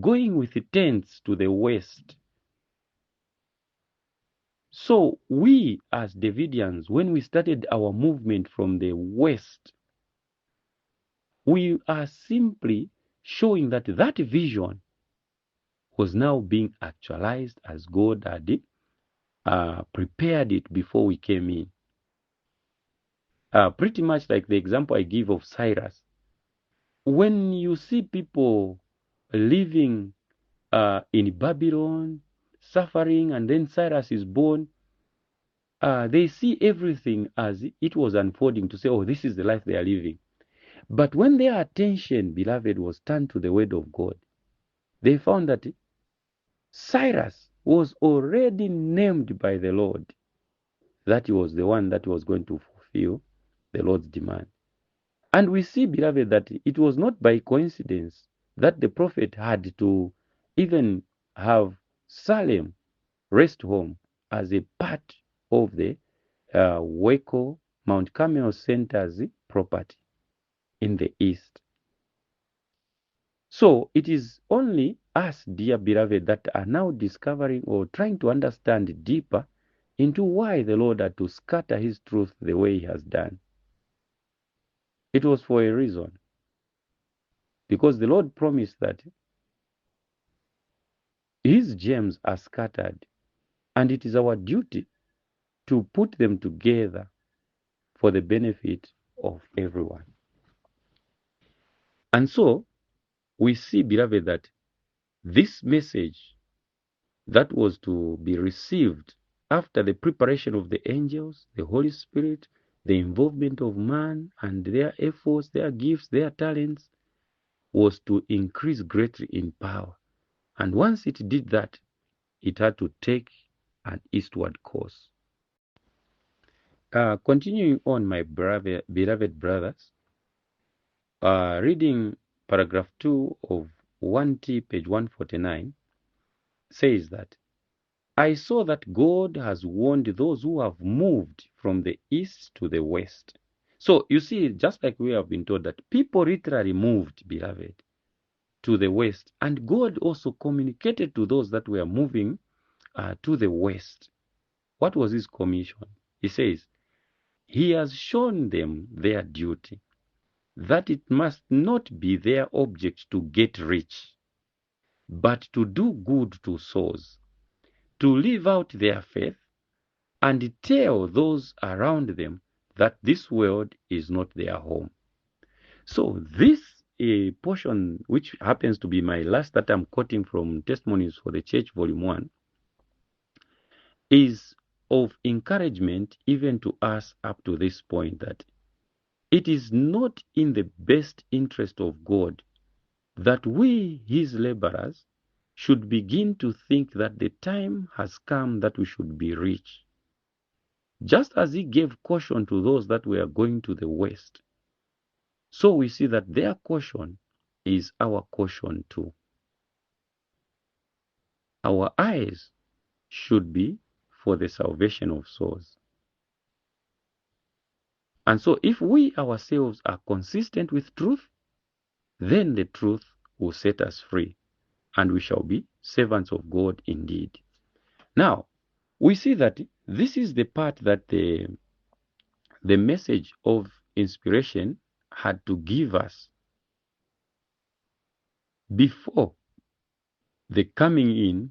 Speaker 1: going with tents to the west. So we as Davidians, when we started our movement from the west, we are simply showing that that vision was now being actualized as God had prepared it before we came in. Pretty much like the example I give of Cyrus. When you see people living in Babylon, suffering, and then Cyrus is born, they see everything as it was unfolding to say, oh, this is the life they are living. But when their attention, beloved, was turned to the word of God, they found that Cyrus was already named by the Lord, that he was the one that was going to fulfill the Lord's demand. And we see, beloved, that it was not by coincidence that the prophet had to even have Salem rest home as a part of the Waco Mount Carmel Center's property in the east. So it is only us, dear beloved, that are now discovering or trying to understand deeper into why the Lord had to scatter his truth the way he has done. It was for a reason. Because the Lord promised that his gems are scattered, and it is our duty to put them together for the benefit of everyone. And so we see, beloved, that this message that was to be received after the preparation of the angels, the Holy Spirit, the involvement of man and their efforts, their gifts, their talents, was to increase greatly in power. And once it did that, it had to take an eastward course. Continuing on, my beloved brothers, reading paragraph 2 of 1T, page 149, says that, I saw that God has warned those who have moved from the east to the west. So you see, just like we have been told that people literally moved, beloved, to the west. And God also communicated to those that were moving to the west. What was his commission? He says, he has shown them their duty, that it must not be their object to get rich, but to do good to souls, to live out their faith, and tell those around them that this world is not their home. So this a portion, which happens to be my last that I'm quoting from Testimonies for the Church, Volume 1, is of encouragement even to us up to this point, that it is not in the best interest of God that we, his laborers, should begin to think that the time has come that we should be rich. Just as he gave caution to those that were going to the west, so we see that their caution is our caution too. Our eyes should be for the salvation of souls. And so if we ourselves are consistent with truth, then the truth will set us free, and we shall be servants of God indeed. Now, we see that this is the part that the message of inspiration had to give us before the coming in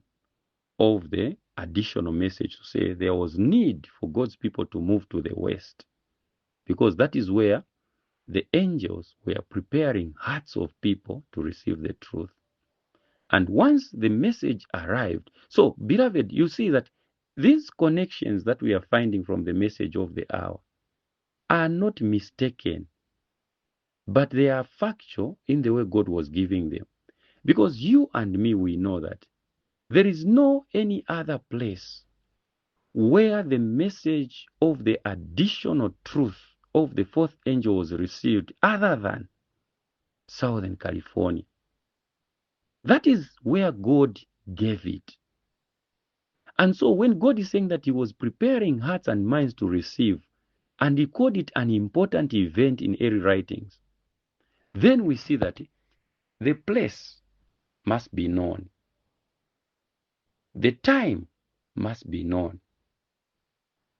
Speaker 1: of the additional message, to say there was need for God's people to move to the west, because that is where the angels were preparing hearts of people to receive the truth. And once the message arrived, so beloved, you see that these connections that we are finding from the message of the hour are not mistaken, but they are factual in the way God was giving them. Because you and me, we know that there is no any other place where the message of the additional truth of the fourth angel was received other than Southern California. That is where God gave it. And so when God is saying that he was preparing hearts and minds to receive, and he called it an important event in early writings, then we see that the place must be known. The time must be known.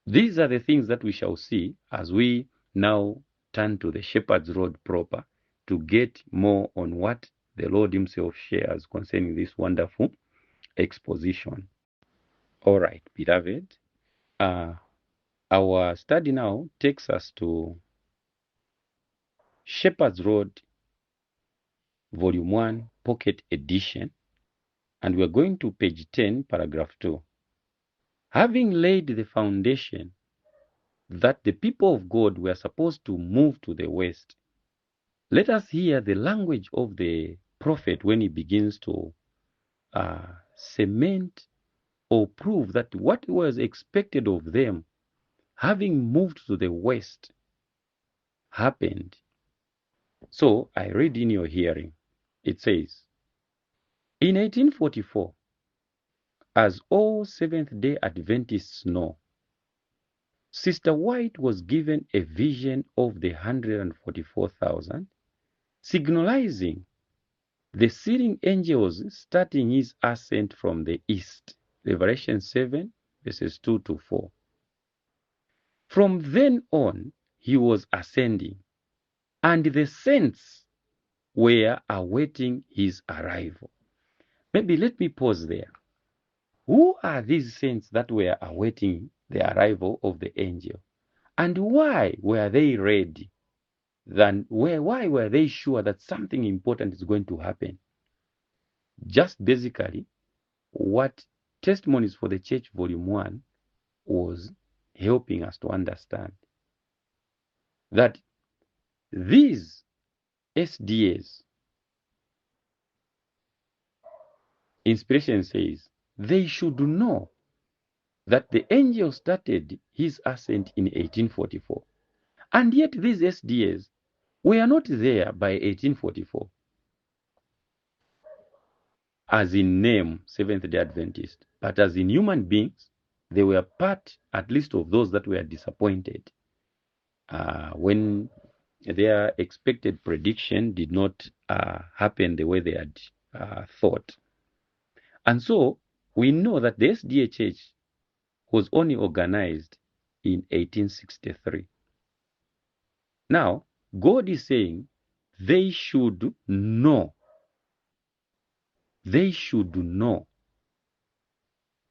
Speaker 1: These are the things that we shall see as we now turn to the Shepherd's Road proper to get more on what the Lord himself shares concerning this wonderful exposition. All right, beloved. Our study now takes us to Shepherd's Road, Volume 1, Pocket Edition, and we're going to page 10, paragraph 2. Having laid the foundation that the people of God were supposed to move to the west, let us hear the language of the prophet when he begins to cement or prove that what was expected of them, having moved to the west, happened. So I read in your hearing. It says, in 1844, as all Seventh-day Adventists know, Sister White was given a vision of the 144,000, signalizing the sealing angels starting his ascent from the east. Revelation 7, verses 2 to 4. From then on, he was ascending, and the saints were awaiting his arrival. Maybe let me pause there. Who are these saints that were awaiting the arrival of the angel? And why were they ready? Why were they sure that something important is going to happen? Just basically what Testimonies for the Church Volume 1 was helping us to understand. That these SDAs, inspiration says, they should know that the angel started his ascent in 1844. And yet these SDAs were not there by 1844. As in name, Seventh-day Adventist, but as in human beings, they were part, at least, of those that were disappointed when their expected prediction did not happen the way they had thought. And so we know that the SDA Church was only organized in 1863. Now, God is saying they should know. They should know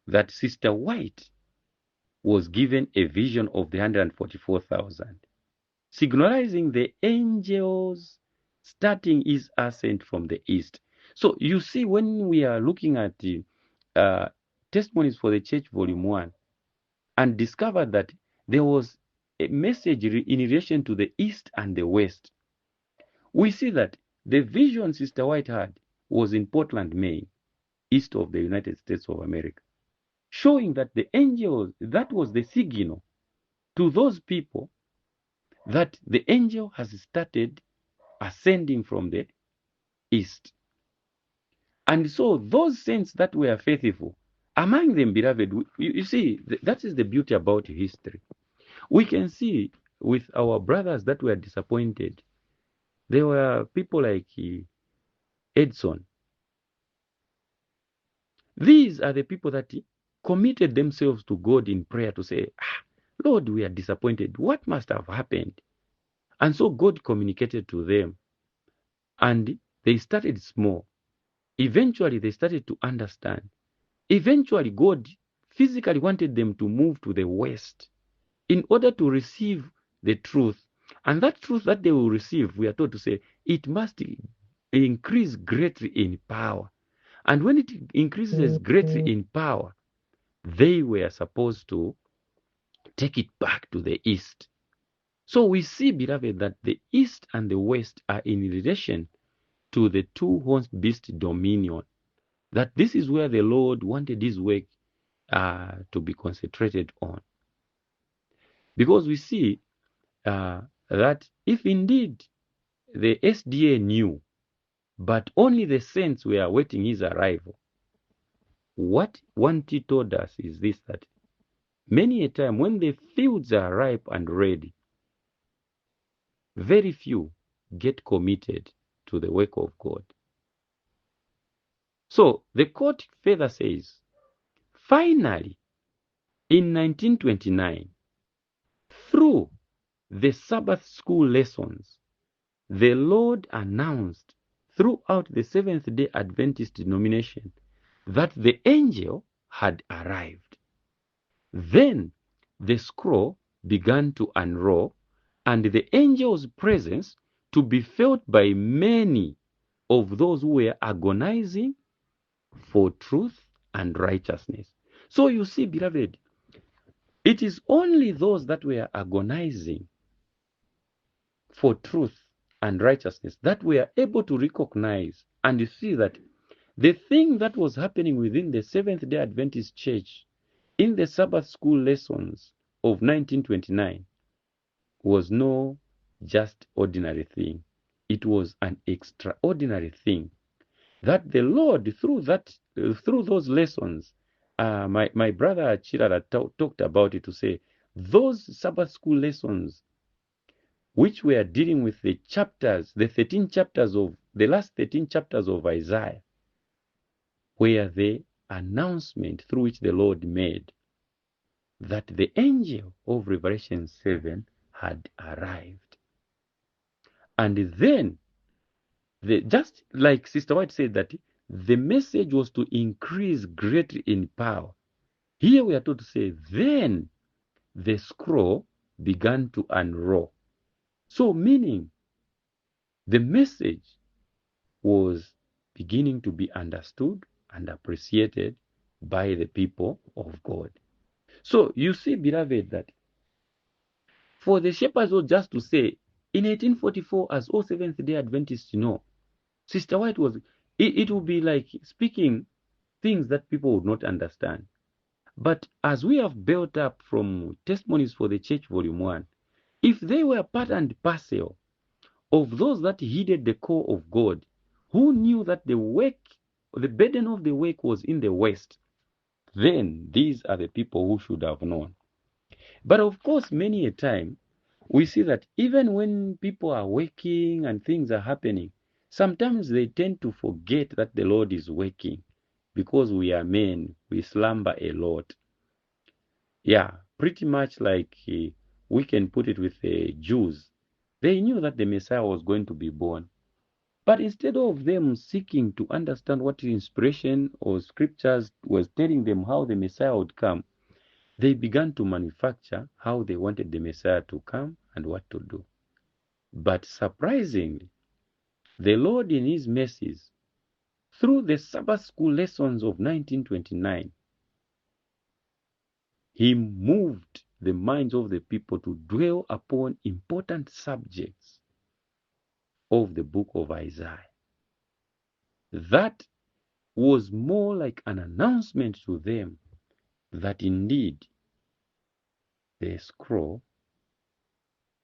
Speaker 1: that Sister White was given a vision of the 144,000, signalizing the angels starting his ascent from the east. So you see, when we are looking at the Testimonies for the Church Volume 1 and discover that there was a message in relation to the east and the west, we see that the vision Sister White had was in Portland, Maine, east of the United States of America, showing that the angels, that was the signal to those people that the angel has started ascending from the east. And so those saints that were faithful, among them, beloved, you see, that is the beauty about history. We can see with our brothers that were disappointed, there were people like Edson. These are the people that committed themselves to God in prayer to say, Lord, we are disappointed. What must have happened? And so God communicated to them. And they started small. Eventually, they started to understand. Eventually, God physically wanted them to move to the west in order to receive the truth. And that truth that they will receive, we are told to say, it must increase greatly in power. And when it increases greatly in power, they were supposed to take it back to the east. So we see, beloved, that the east and the west are in relation to the two-horned beast dominion. That this is where the Lord wanted his work to be concentrated on. Because we see that if indeed the SDA knew but only the saints were awaiting his arrival. What 1T told us is this, that many a time when the fields are ripe and ready, very few get committed to the work of God. So the court further says, finally, in 1929, through the Sabbath school lessons, the Lord announced throughout the Seventh-day Adventist denomination that the angel had arrived. Then the scroll began to unroll, and the angel's presence to be felt by many of those who were agonizing for truth and righteousness. So you see, beloved, it is only those that were agonizing for truth and righteousness that were able to recognize and see that the thing that was happening within the Seventh-day Adventist Church in the Sabbath school lessons of 1929 was no just ordinary thing. It was an extraordinary thing that the Lord, through those lessons, my brother Chirara talked about it, to say those Sabbath school lessons, which were dealing with the chapters, the last 13 chapters of Isaiah, were the announcement through which the Lord made that the angel of Revelation 7 had arrived. And then, just like Sister White said, that the message was to increase greatly in power. Here we are told to say, then the scroll began to unroll. So meaning, the message was beginning to be understood and appreciated by the people of God. So you see, beloved, that for the shepherds was just to say, in 1844, as all Seventh-day Adventists know, Sister White was, it would be like speaking things that people would not understand. But as we have built up from Testimonies for the Church, Volume 1, if they were part and parcel of those that heeded the call of God, who knew that the work, the burden of the work was in the West, then these are the people who should have known. But of course, many a time, we see that even when people are working and things are happening, sometimes they tend to forget that the Lord is working, because we are men, we slumber a lot. Yeah, pretty much like we can put it with the Jews. They knew that the Messiah was going to be born. But instead of them seeking to understand what inspiration or scriptures was telling them how the Messiah would come, they began to manufacture how they wanted the Messiah to come and what to do. But surprisingly, the Lord in his mercies, through the Sabbath school lessons of 1929, he moved the minds of the people to dwell upon important subjects of the book of Isaiah. That was more like an announcement to them that indeed the scroll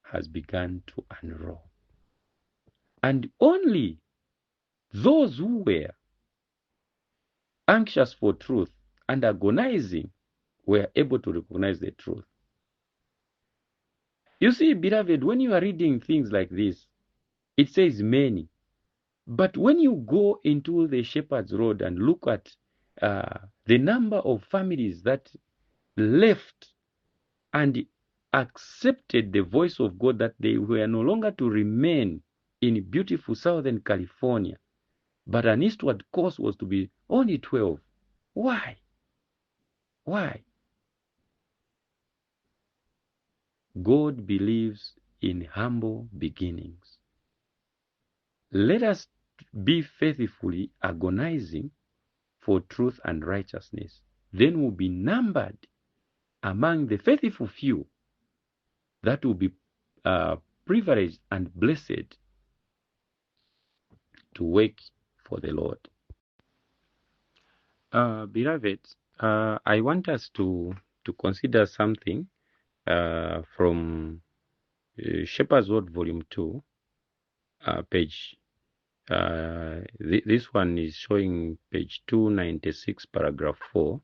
Speaker 1: has begun to unroll. And only those who were anxious for truth and agonizing were able to recognize the truth. You see, beloved, when you are reading things like this, it says many. But when you go into the Shepherd's Road and look at the number of families that left and accepted the voice of God, that they were no longer to remain in beautiful Southern California, but an eastward course was to be only 12. Why? Why? God believes in humble beginnings. Let us be faithfully agonizing for truth and righteousness. Then we'll be numbered among the faithful few that will be privileged and blessed to work for the Lord. Beloved, I want us to consider something from Shepherd's Word, Volume 2, page This one is showing page 296, paragraph 4,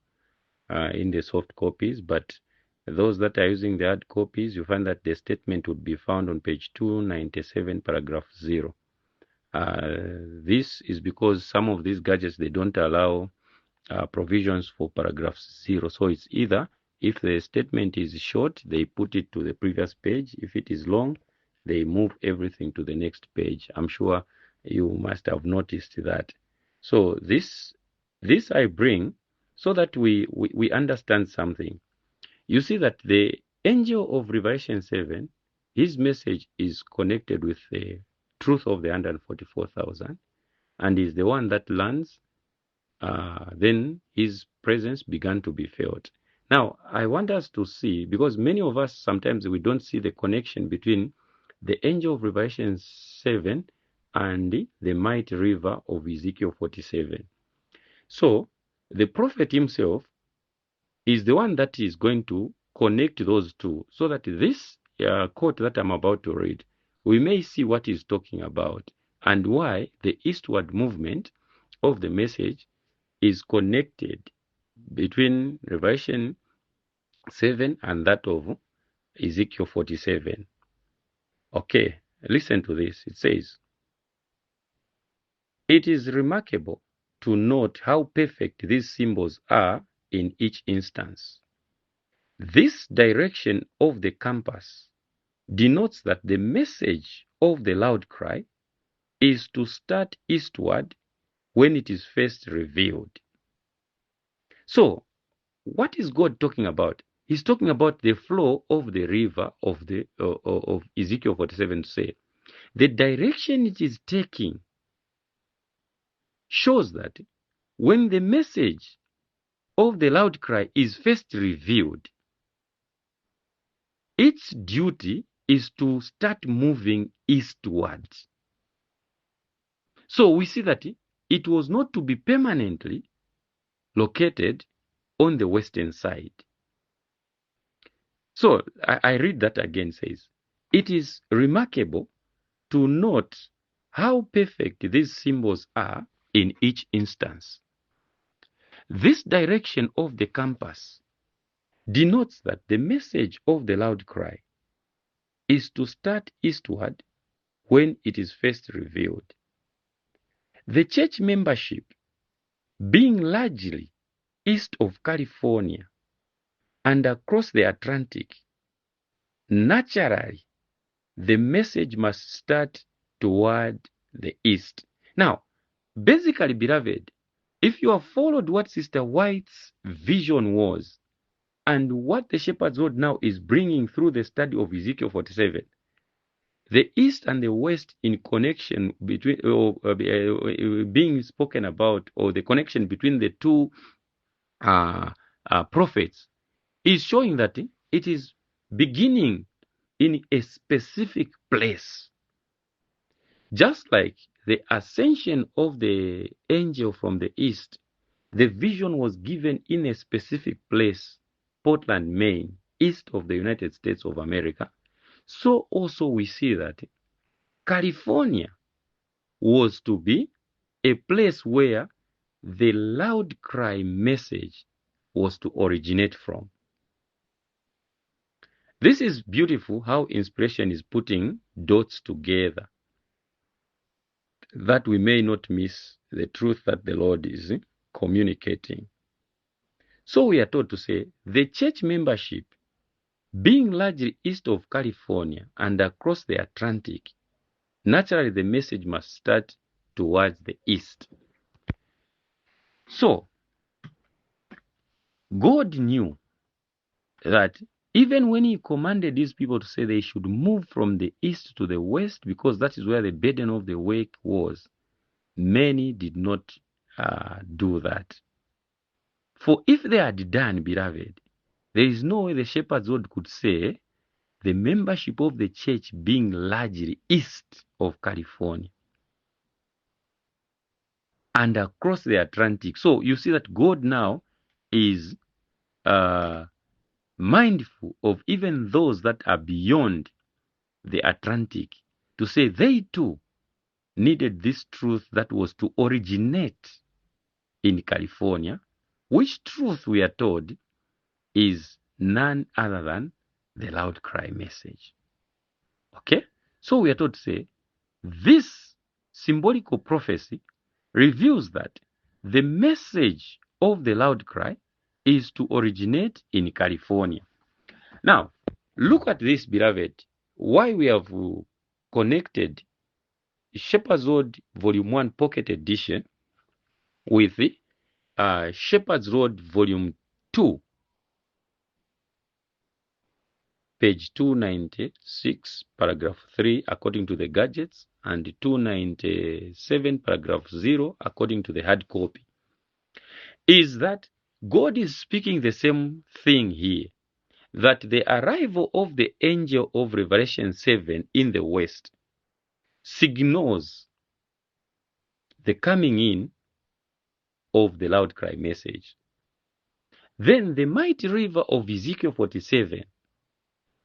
Speaker 1: in the soft copies, but those that are using the hard copies, you find that the statement would be found on page 297, paragraph 0. This is because some of these gadgets, they don't allow provisions for paragraph 0. So it's either, if the statement is short, they put it to the previous page. If it is long, they move everything to the next page. I'm sure you must have noticed that. So this I bring so that we understand something. You see that the angel of Revelation 7, his message is connected with the truth of the 144,000, and is the one that lands. Then his presence began to be felt. Now, I want us to see, because many of us sometimes we don't see the connection between the angel of Revelation 7 and the mighty river of Ezekiel 47. So, the prophet himself is the one that is going to connect those two, so that this quote that I'm about to read, we may see what he's talking about and why the eastward movement of the message is connected between Revelation 7 and that of Ezekiel 47. Okay, listen to this. It says, "It is remarkable to note how perfect these symbols are in each instance. This direction of the compass denotes that the message of the loud cry is to start eastward when it is first revealed." So, what is God talking about? He's talking about the flow of the river of Ezekiel 47 to say, the direction it is taking shows that when the message of the loud cry is first revealed, its duty is to start moving eastward. So we see that it was not to be permanently located on the western side. So I read that again, says, "It is remarkable to note how perfect these symbols are in each instance. This direction of the compass denotes that the message of the loud cry is to start eastward when it is first revealed. The church membership being largely east of California and across the Atlantic, naturally the message must start toward the east." Now, basically, beloved, if you have followed what Sister White's vision was and what the Shepherd's Rod now is bringing through the study of Ezekiel 47, the east and the west in connection between, being spoken about, or the connection between the two prophets, is showing that it is beginning in a specific place. Just like the ascension of the angel from the east, the vision was given in a specific place, Portland, Maine, east of the United States of America. So also we see that California was to be a place where the loud cry message was to originate from. This is beautiful how inspiration is putting dots together, that we may not miss the truth that the Lord is communicating. So we are told to say, the church membership being largely east of California and across the Atlantic, naturally the message must start towards the east. So, God knew that even when he commanded these people to say they should move from the east to the west, because that is where the burden of the work was, many did not do that. For if they had done, beloved, there is no way the Shepherd's Rod could say the membership of the church being largely east of California and across the Atlantic. So you see that God now is mindful of even those that are beyond the Atlantic, to say they too needed this truth that was to originate in California, which truth we are told is none other than the loud cry message. Okay? So we are told to say this symbolical prophecy reveals that the message of the loud cry is to originate in California. Now, look at this, beloved, why we have connected Shepherd's Road Volume 1 Pocket Edition with the Shepherd's Road Volume 2, page 296, paragraph 3, according to the gadgets, and 297, paragraph 0, according to the hard copy, is that God is speaking the same thing here, that the arrival of the angel of Revelation 7 in the west signals the coming in of the loud cry message. Then the mighty river of Ezekiel 47,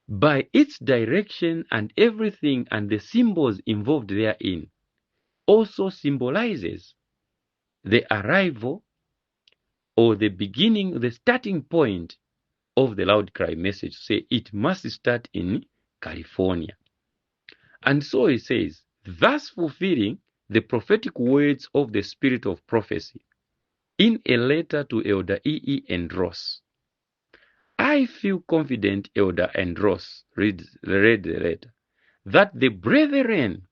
Speaker 1: by its direction and everything and the symbols involved therein, also symbolizes the arrival or the beginning, the starting point of the loud cry message. Say it must start in California. And so it says, thus fulfilling the prophetic words of the spirit of prophecy in a letter to Elder E. and Ross. I feel confident, Elder and Ross read the letter, that the brethren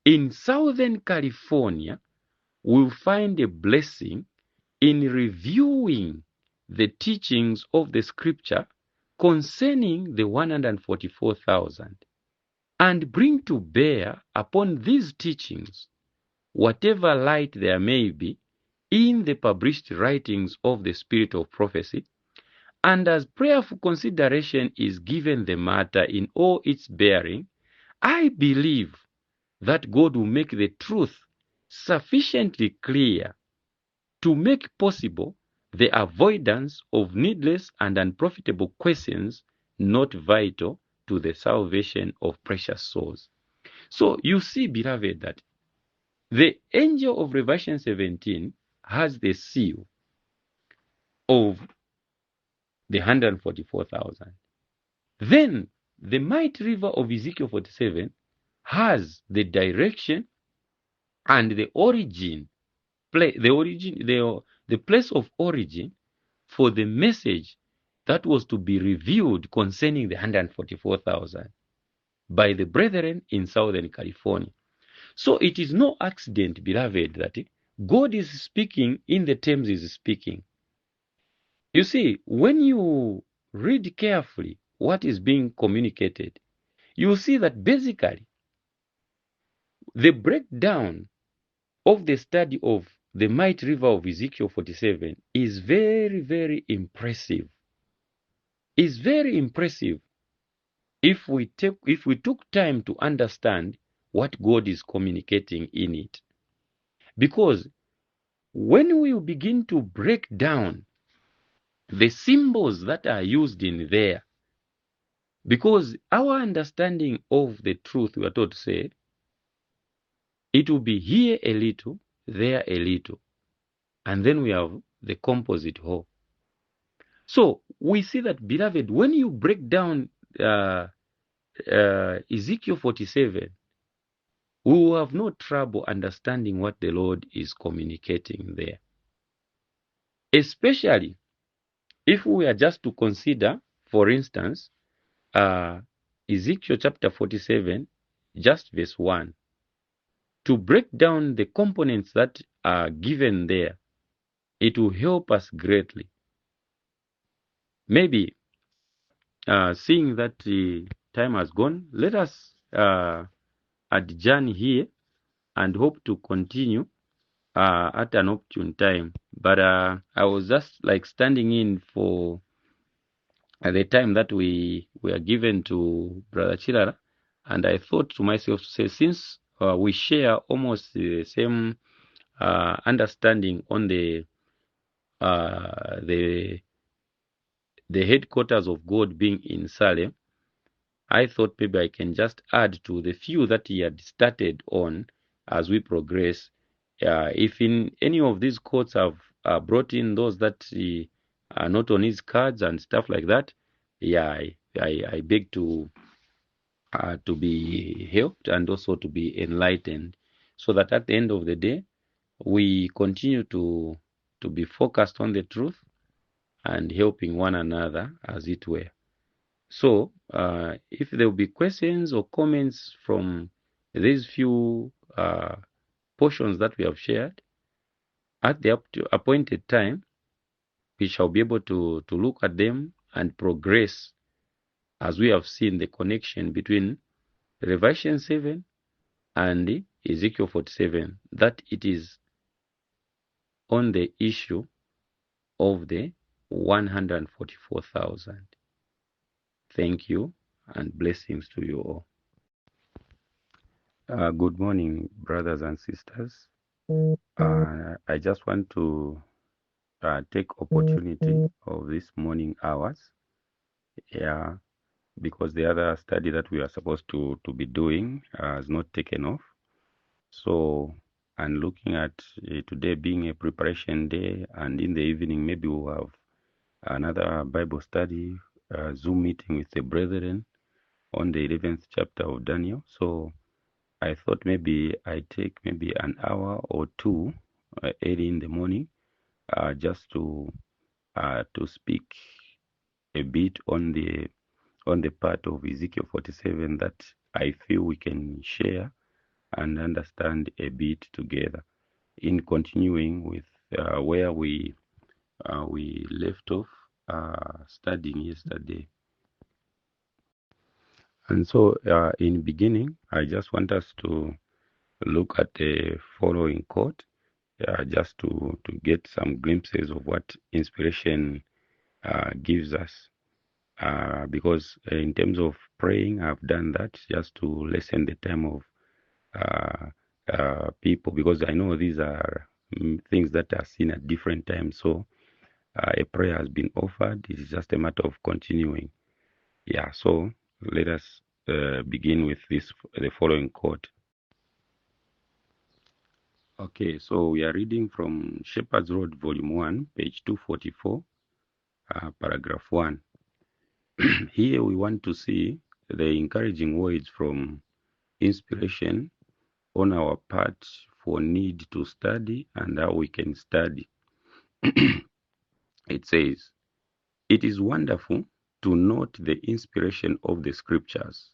Speaker 1: in Southern California will find a blessing in reviewing the teachings of the scripture concerning the 144,000 and bring to bear upon these teachings whatever light there may be in the published writings of the spirit of prophecy, and as prayerful consideration is given the matter in all its bearing, I believe that God will make the truth sufficiently clear to make possible the avoidance of needless and unprofitable questions not vital to the salvation of precious souls. So you see, beloved, that the angel of Revelation 17 has the seal of the 144,000. Then the mighty river of Ezekiel 47 has the direction and the origin, the place of origin for the message that was to be revealed concerning the 144,000 by the brethren in Southern California. So it is no accident, beloved, that God is speaking in the terms He is speaking. You see, when you read carefully what is being communicated, you see that basically the breakdown of the study of the mighty river of Ezekiel 47 is very, very impressive. It's very impressive if we took time to understand what God is communicating in it. Because when we begin to break down the symbols that are used in there, because our understanding of the truth, we are taught to say, it will be here a little, there a little, and then we have the composite whole. So we see that, beloved, when you break down Ezekiel 47, we will have no trouble understanding what the Lord is communicating there. Especially if we are just to consider, for instance, Ezekiel chapter 47, just verse 1. To break down the components that are given there, it will help us greatly. Maybe, seeing that the time has gone, let us adjourn here and hope to continue at an opportune time. But I was just like standing in for the time that we were given to Brother Chirara, and I thought to myself to say, since we share almost the same understanding on the headquarters of God being in Salem, I thought maybe I can just add to the few that he had started on as we progress. If in any of these courts have brought in those that are not on his cards and stuff like that, yeah, I beg to be helped and also to be enlightened, so that at the end of the day we continue to be focused on the truth and helping one another, as it were. So, if there will be questions or comments from these few portions that we have shared, at the appointed time, we shall be able to look at them and progress, as we have seen the connection between Revelation 7 and Ezekiel 47, that it is on the issue of the 144,000. Thank you and blessings to you all. Good morning, brothers and sisters. I just want to take opportunity of this morning hours, yeah, because the other study that we are supposed to be doing has not taken off. So, and looking at today being a preparation day, and in the evening maybe we'll have another Bible study, Zoom meeting with the brethren on the 11th chapter of Daniel. So I thought maybe I take maybe an hour or two early in the morning, just to speak a bit on the part of Ezekiel 47 that I feel we can share and understand a bit together, in continuing with where we left off studying yesterday. And so, in beginning, I just want us to look at the following quote, just to get some glimpses of what inspiration gives us. Because in terms of praying, I've done that just to lessen the time of people, because I know these are things that are seen at different times. So a prayer has been offered. It is just a matter of continuing. Yeah, so let us begin with the following quote. Okay, so we are reading from Shepherd's Road, Volume 1, page 244, paragraph 1. Here we want to see the encouraging words from inspiration on our part for need to study and how we can study. It says, "It is wonderful to note the inspiration of the scriptures.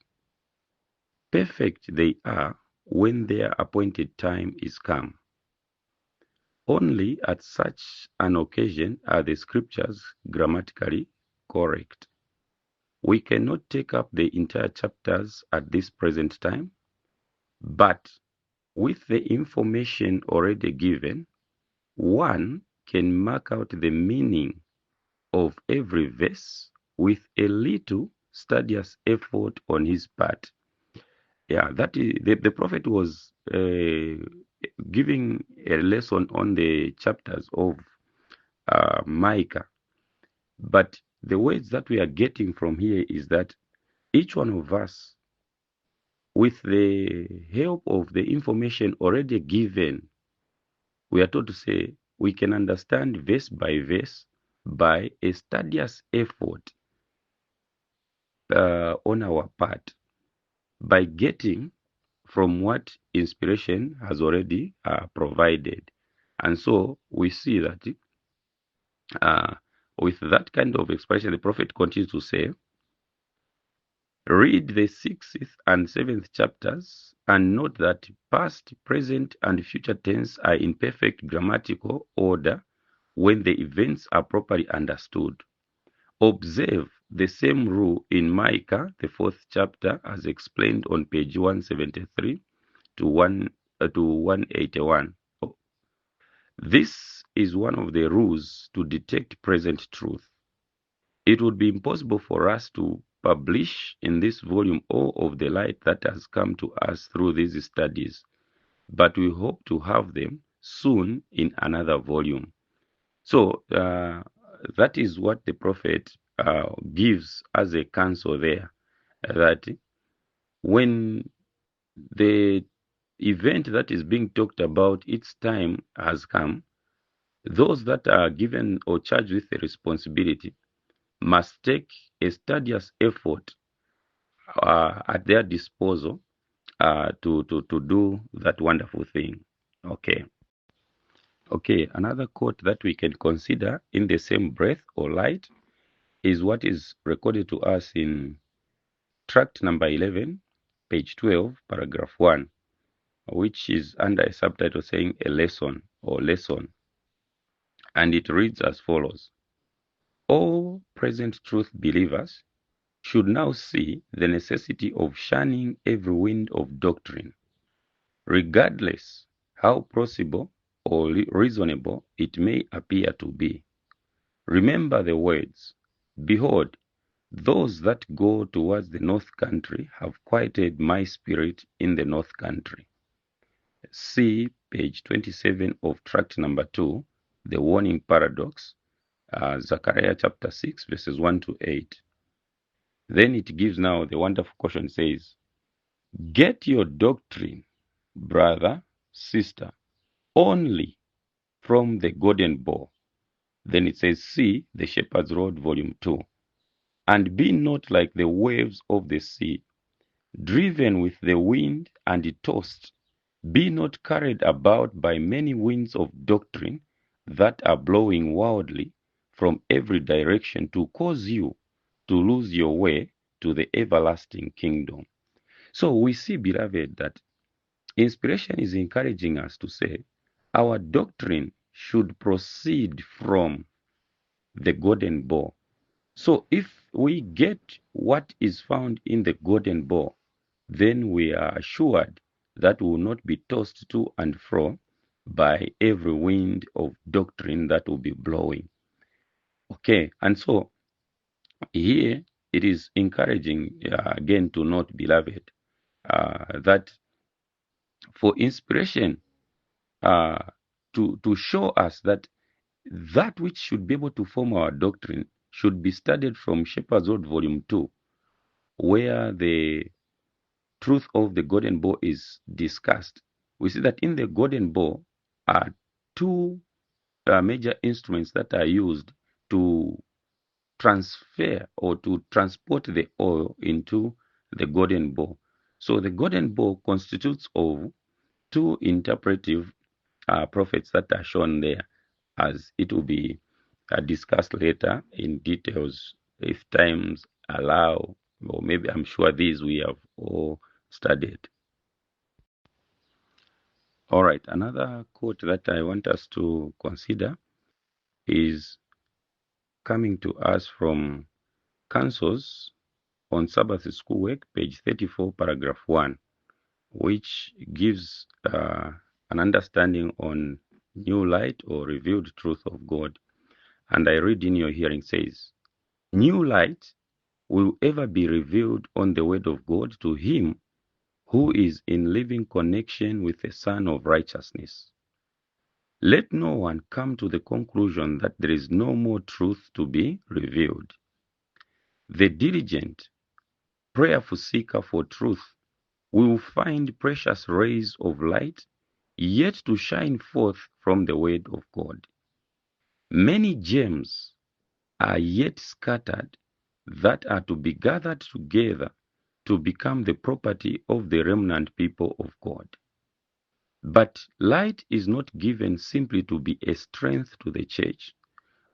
Speaker 1: Perfect they are when their appointed time is come. Only at such an occasion are the scriptures grammatically correct. We cannot take up the entire chapters at this present time, but with the information already given, one can mark out the meaning of every verse with a little studious effort on his part." Yeah, that is the prophet was giving a lesson on the chapters of Micah. But the words that we are getting from here is that each one of us, with the help of the information already given, we are told to say we can understand verse by verse by a studious effort on our part, by getting from what inspiration has already provided. And so we see that with that kind of expression, the prophet continues to say, "Read the 6th and 7th chapters and note that past, present, and future tense are in perfect grammatical order when the events are properly understood. Observe the same rule in Micah, the 4th chapter, as explained on page 173 to 181. This is one of the rules to detect present truth. It would be impossible for us to publish in this volume all of the light that has come to us through these studies, but we hope to have them soon in another volume." So that is what the prophet gives as a counsel there, that when the event that is being talked about, its time has come. Those that are given or charged with the responsibility must take a studious effort at their disposal to do that wonderful thing. Okay. Okay, another quote that we can consider in the same breath or light is what is recorded to us in tract number 11, page 12, paragraph 1, which is under a subtitle saying a lesson or lesson. And it reads as follows: all present truth believers should now see the necessity of shunning every wind of doctrine, regardless how plausible or reasonable it may appear to be. Remember the words, behold, those that go towards the north country have quieted my spirit in the north country. See page 27 of tract number 2, the warning paradox, Zechariah chapter 6, verses 1 to 8. Then it gives now the wonderful question, says, get your doctrine, brother, sister, only from the golden bow. Then it says, see the Shepherd's Rod, volume 2. And be not like the waves of the sea, driven with the wind and tossed. Be not carried about by many winds of doctrine that are blowing wildly from every direction to cause you to lose your way to the everlasting kingdom. So we see, beloved, that inspiration is encouraging us to say our doctrine should proceed from the golden bow. So if we get what is found in the golden bow, then we are assured that we will not be tossed to and fro by every wind of doctrine that will be blowing. Okay, and so here it is encouraging again to note, beloved, that for inspiration to show us that that which should be able to form our doctrine should be studied from Shepherd's Rod, volume 2, where the truth of the golden bow is discussed. We see that in the golden bow are two major instruments that are used to transfer or to transport the oil into the golden bow. So the golden bow constitutes of two interpretive prophets that are shown there, as it will be discussed later in details if times allow, or maybe I'm sure these we have all studied. All right, another quote that I want us to consider is coming to us from Counsels on Sabbath Schoolwork, page 34, paragraph 1, which gives an understanding on new light or revealed truth of God. And I read in your hearing says, new light will ever be revealed on the word of God to him who is in living connection with the Son of Righteousness. Let no one come to the conclusion that there is no more truth to be revealed. The diligent, prayerful seeker for truth will find precious rays of light yet to shine forth from the word of God. Many gems are yet scattered that are to be gathered together to become the property of the remnant people of God. But light is not given simply to be a strength to the church,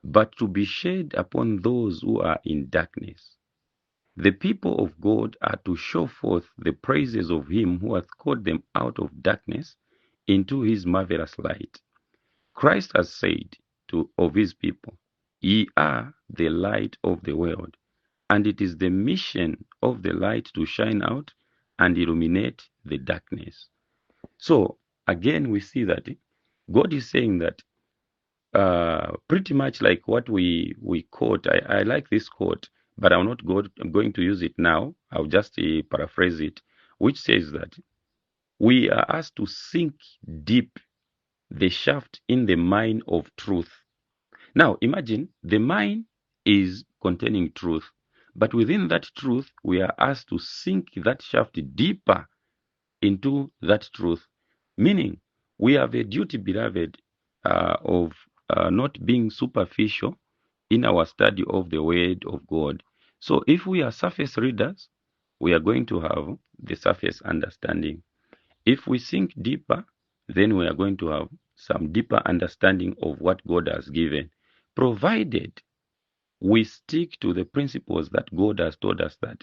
Speaker 1: but to be shed upon those who are in darkness. The people of God are to show forth the praises of him who hath called them out of darkness into his marvelous light. Christ has said of his people, ye are the light of the world, and it is the mission of the light to shine out and illuminate the darkness. So again, we see that God is saying that pretty much like what we quote. I like this quote, but I'm not going to use it now. I'll just paraphrase it, which says that we are asked to sink deep the shaft in the mine of truth. Now, imagine the mine is containing truth, but within that truth, we are asked to sink that shaft deeper into that truth
Speaker 2: Meaning, we have a duty, beloved, of not being superficial in our study of the Word of God. So, if we are surface readers, we are going to have the surface understanding. If we sink deeper, then we are going to have some deeper understanding of what God has given, provided we stick to the principles that God has told us that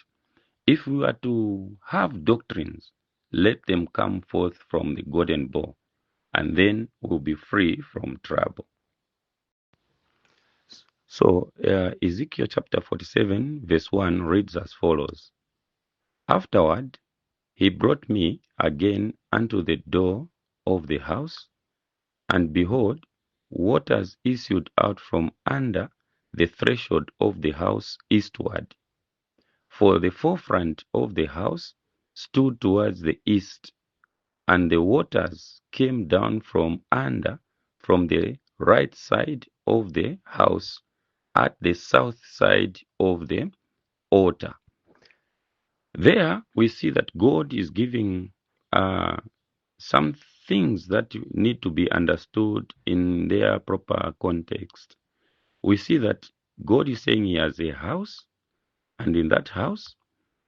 Speaker 2: if we are to have doctrines, let them come forth from the golden bowl, and then we'll be free from trouble. So, Ezekiel chapter 47, verse 1 reads as follows. Afterward, he brought me again unto the door of the house, and behold, waters issued out from under the threshold of the house eastward. For the forefront of the house stood towards the east, and the waters came down from under from the right side of the house at the south side of the altar. There we see that God is giving uh, some things that need to be understood in their proper context. We see that God is saying He has a house, and in that house,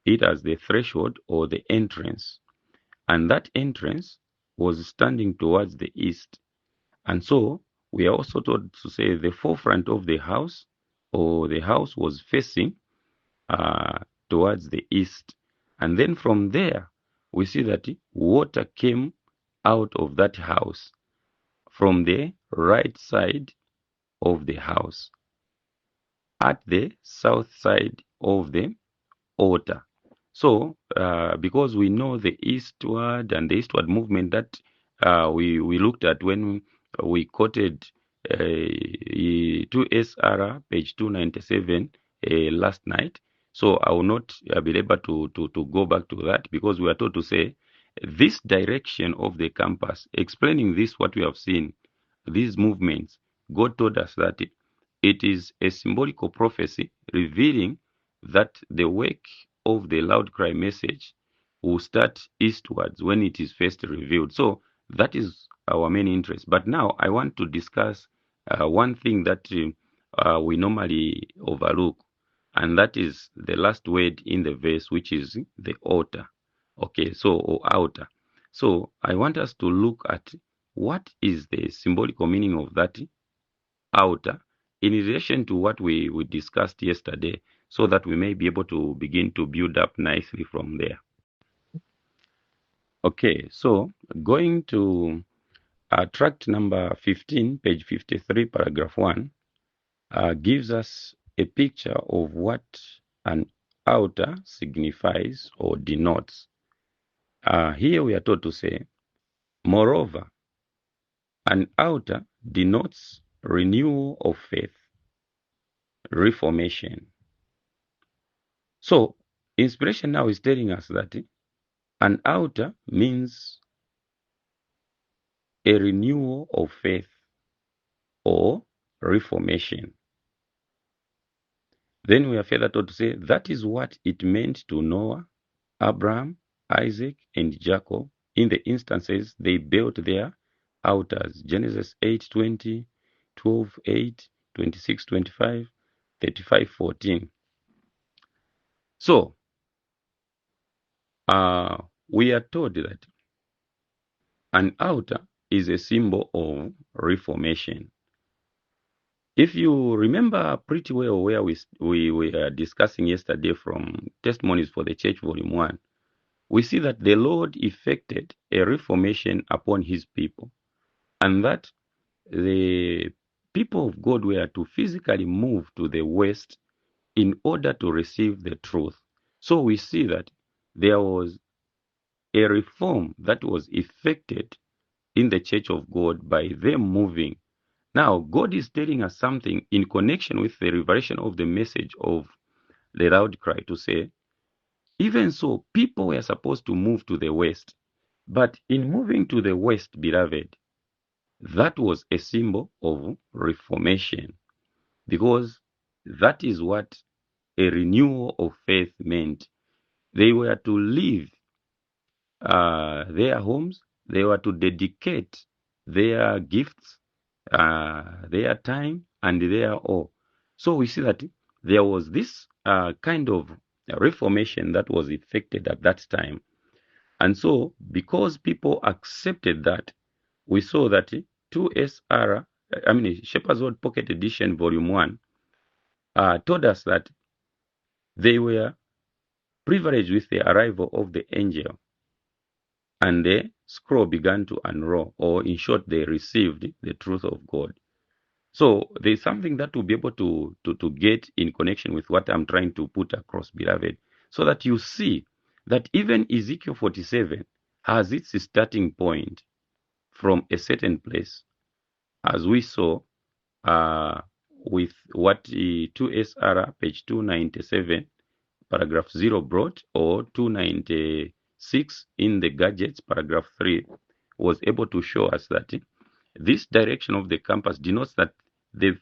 Speaker 2: it has the threshold or the entrance, and that entrance was standing towards the east. And so we are also told to say the forefront of the house, or the house was facing uh, towards the east. And then from there, we see that water came out of that house from the right side of the house at the south side of the altar. So, because we know the eastward and the eastward movement that we looked at when we quoted 2SR page 297 last night. So I will not be able to go back to that, because we are told to say this direction of the compass, explaining this, what we have seen, these movements. God told us that it is a symbolical prophecy revealing that the work of the loud cry message will start eastwards when it is first revealed. So that is our main interest. But now I want to discuss one thing that we normally overlook, and that is the last word in the verse, which is the altar. Okay, so, or outer. So I want us to look at what is the symbolical meaning of that outer in relation to what we discussed yesterday, so that we may be able to begin to build up nicely from there. Okay, so going to tract number 15, page 53, paragraph 1, gives us a picture of what an outer signifies or denotes. Here we are told to say, moreover, an outer denotes renewal of faith, reformation. So, inspiration now is telling us that an outer means a renewal of faith or reformation. Then we are further told to say that is what it meant to Noah, Abraham, Isaac, and Jacob in the instances they built their altars. Genesis 8:20, 12:8, 26:25, 35:14. So, we are told that an altar is a symbol of reformation. If you remember pretty well where we were discussing yesterday from Testimonies for the Church, Volume 1, we see that the Lord effected a reformation upon his people, and that the people of God were to physically move to the west in order to receive the truth. So we see that there was a reform that was effected in the church of God by them moving. Now, God is telling us something in connection with the revelation of the message of the loud cry to say, even so, people were supposed to move to the west. But in moving to the west, beloved, that was a symbol of reformation, because that is what a renewal of faith meant. They were to leave their homes they were to dedicate their gifts, their time, and their all. So we see that there was this kind of reformation that was effected at that time. And so, because people accepted that, we saw that 2SR, I mean, Shepherd's World Pocket Edition Volume 1, told us that they were privileged with the arrival of the angel, and the scroll began to unroll, or in short, they received the truth of God. So there's something that we'll be able to get in connection with what I'm trying to put across, beloved, so that you see that even Ezekiel 47 has its starting point from a certain place, as we saw uh, with what 2SR, page 297, paragraph 0 brought, or 296 in the gadgets, paragraph 3, was able to show us that this direction of the campus denotes that the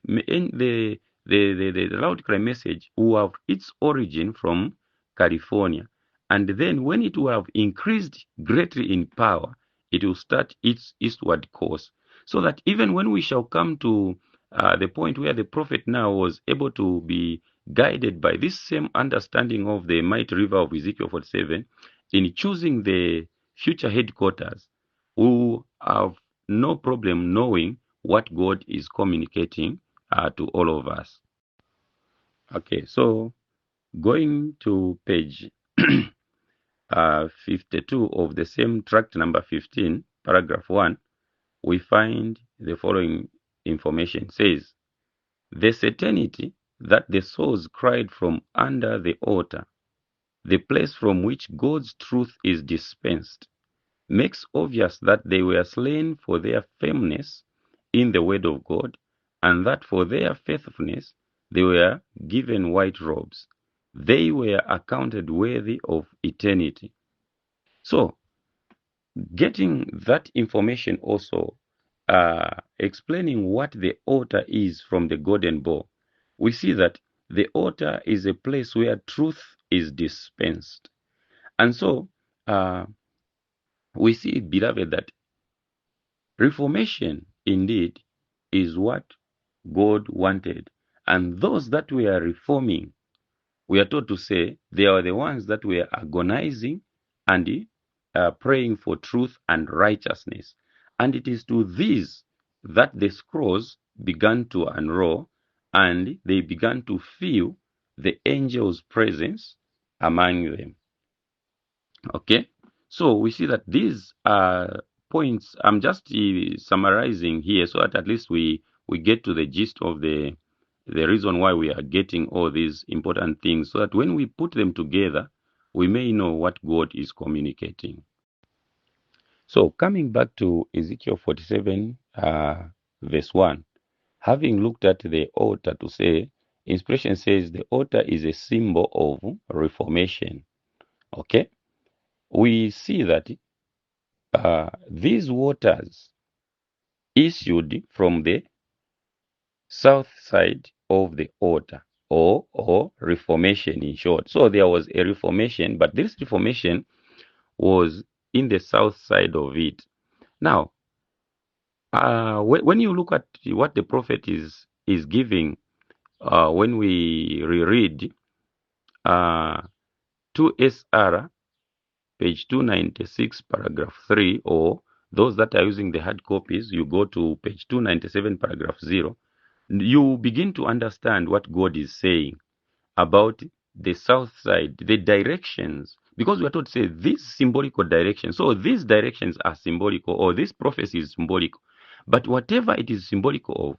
Speaker 2: loud cry message will have its origin from California. And then when it will have increased greatly in power, it will start its eastward course. So that even when we shall come to the point where the prophet now was able to be guided by this same understanding of the mighty river of Ezekiel 47, in choosing the future headquarters, we have no problem knowing what God is communicating to all of us. Okay, so going to page 52 of the same tract number 15, paragraph 1, we find the following information. It says, the certainty that the souls cried from under the altar, the place from which God's truth is dispensed, makes obvious that they were slain for their firmness in the word of God, and that for their faithfulness they were given white robes. They were accounted worthy of eternity. So, getting that information also, explaining what the altar is from the golden bowl, we see that the altar is a place where truth is dispensed. And so, we see, beloved, that reformation indeed is what God wanted. And those that were reforming, we are told to say they are the ones that were agonizing and praying for truth and righteousness. And it is to these that the scrolls began to unroll, and they began to feel the angel's presence among them. Okay, so we see that these points, I'm just summarizing here so that at least we get to the gist of the reason why we are getting all these important things, so that when we put them together, we may know what God is communicating. So coming back to Ezekiel 47, verse 1, having looked at the altar to say, inspiration says the altar is a symbol of reformation. Okay, we see that these waters issued from the south side of the altar, or reformation in short. So there was a reformation, but this reformation was in the south side of it. Now, when you look at what the prophet is giving, when we reread 2SR, page 296, paragraph 3, or those that are using the hard copies, you go to page 297, paragraph 0, you begin to understand what God is saying about the south side, the directions, because we are told to say these symbolical directions. So these directions are symbolical, or this prophecy is symbolical. But whatever it is symbolical of,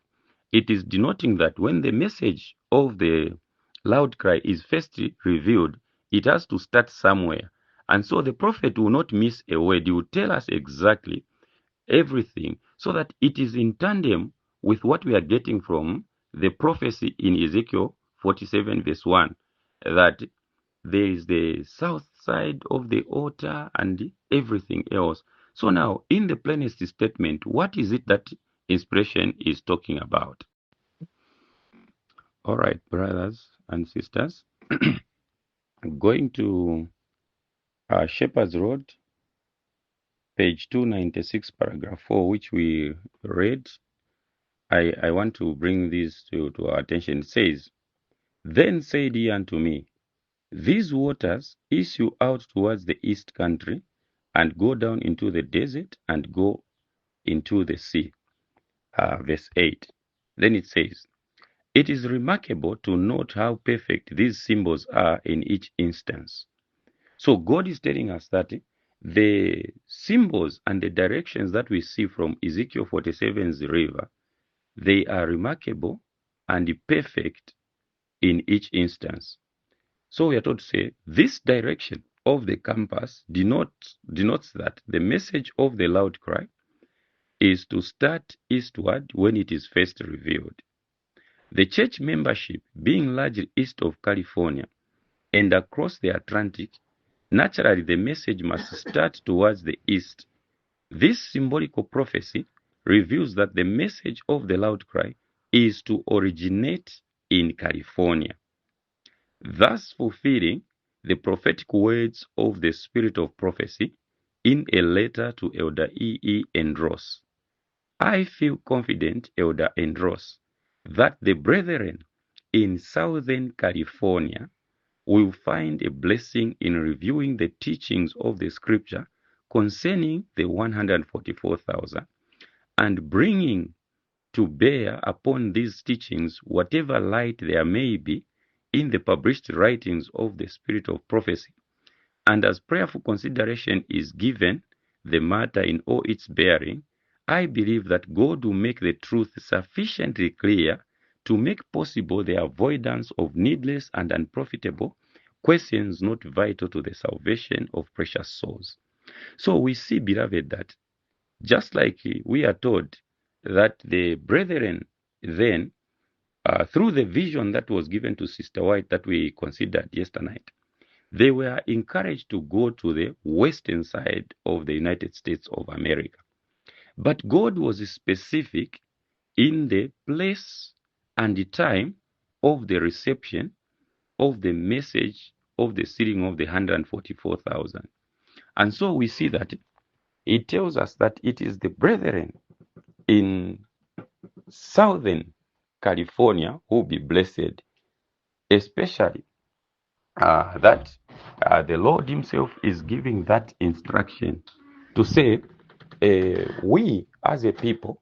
Speaker 2: it is denoting that when the message of the loud cry is first revealed, it has to start somewhere. And so the prophet will not miss a word. He will tell us exactly everything, so that it is in tandem with what we are getting from the prophecy in Ezekiel 47, verse 1, that there is the south side of the altar and everything else. So now, in the plainest statement, what is it that inspiration is talking about? All right, brothers and sisters, going to Shepherd's Road, page 296, paragraph 4, which we read, I want to bring this to our attention. It says, Then said he unto me, These waters issue out towards the east country, and go down into the desert, and go into the sea. Verse 8. Then it says, It is remarkable to note how perfect these symbols are in each instance. So God is telling us that the symbols and the directions that we see from Ezekiel 47's river, they are remarkable and perfect in each instance. So we are told to say this direction of the compass denotes that the message of the loud cry is to start eastward when it is first revealed. The church membership being largely east of California and across the Atlantic, naturally the message must start towards the east. This symbolical prophecy reveals that the message of the loud cry is to originate in California, thus fulfilling the prophetic words of the Spirit of Prophecy in a letter to Elder E. Andros. I feel confident, Elder Andros, that the brethren in Southern California will find a blessing in reviewing the teachings of the Scripture concerning the 144,000 and bringing to bear upon these teachings whatever light there may be in the published writings of the Spirit of Prophecy. And as prayerful consideration is given the matter in all its bearing, I believe that God will make the truth sufficiently clear to make possible the avoidance of needless and unprofitable questions not vital to the salvation of precious souls. So we see, beloved, that just like we are told that the brethren then, through the vision that was given to Sister White that we considered yesterday night, they were encouraged to go to the western side of the United States of America. But God was specific in the place and the time of the reception of the message of the sealing of the 144,000. And so we see that it tells us that it is the brethren in Southern California who will be blessed, especially that the Lord Himself is giving that instruction to say, we as a people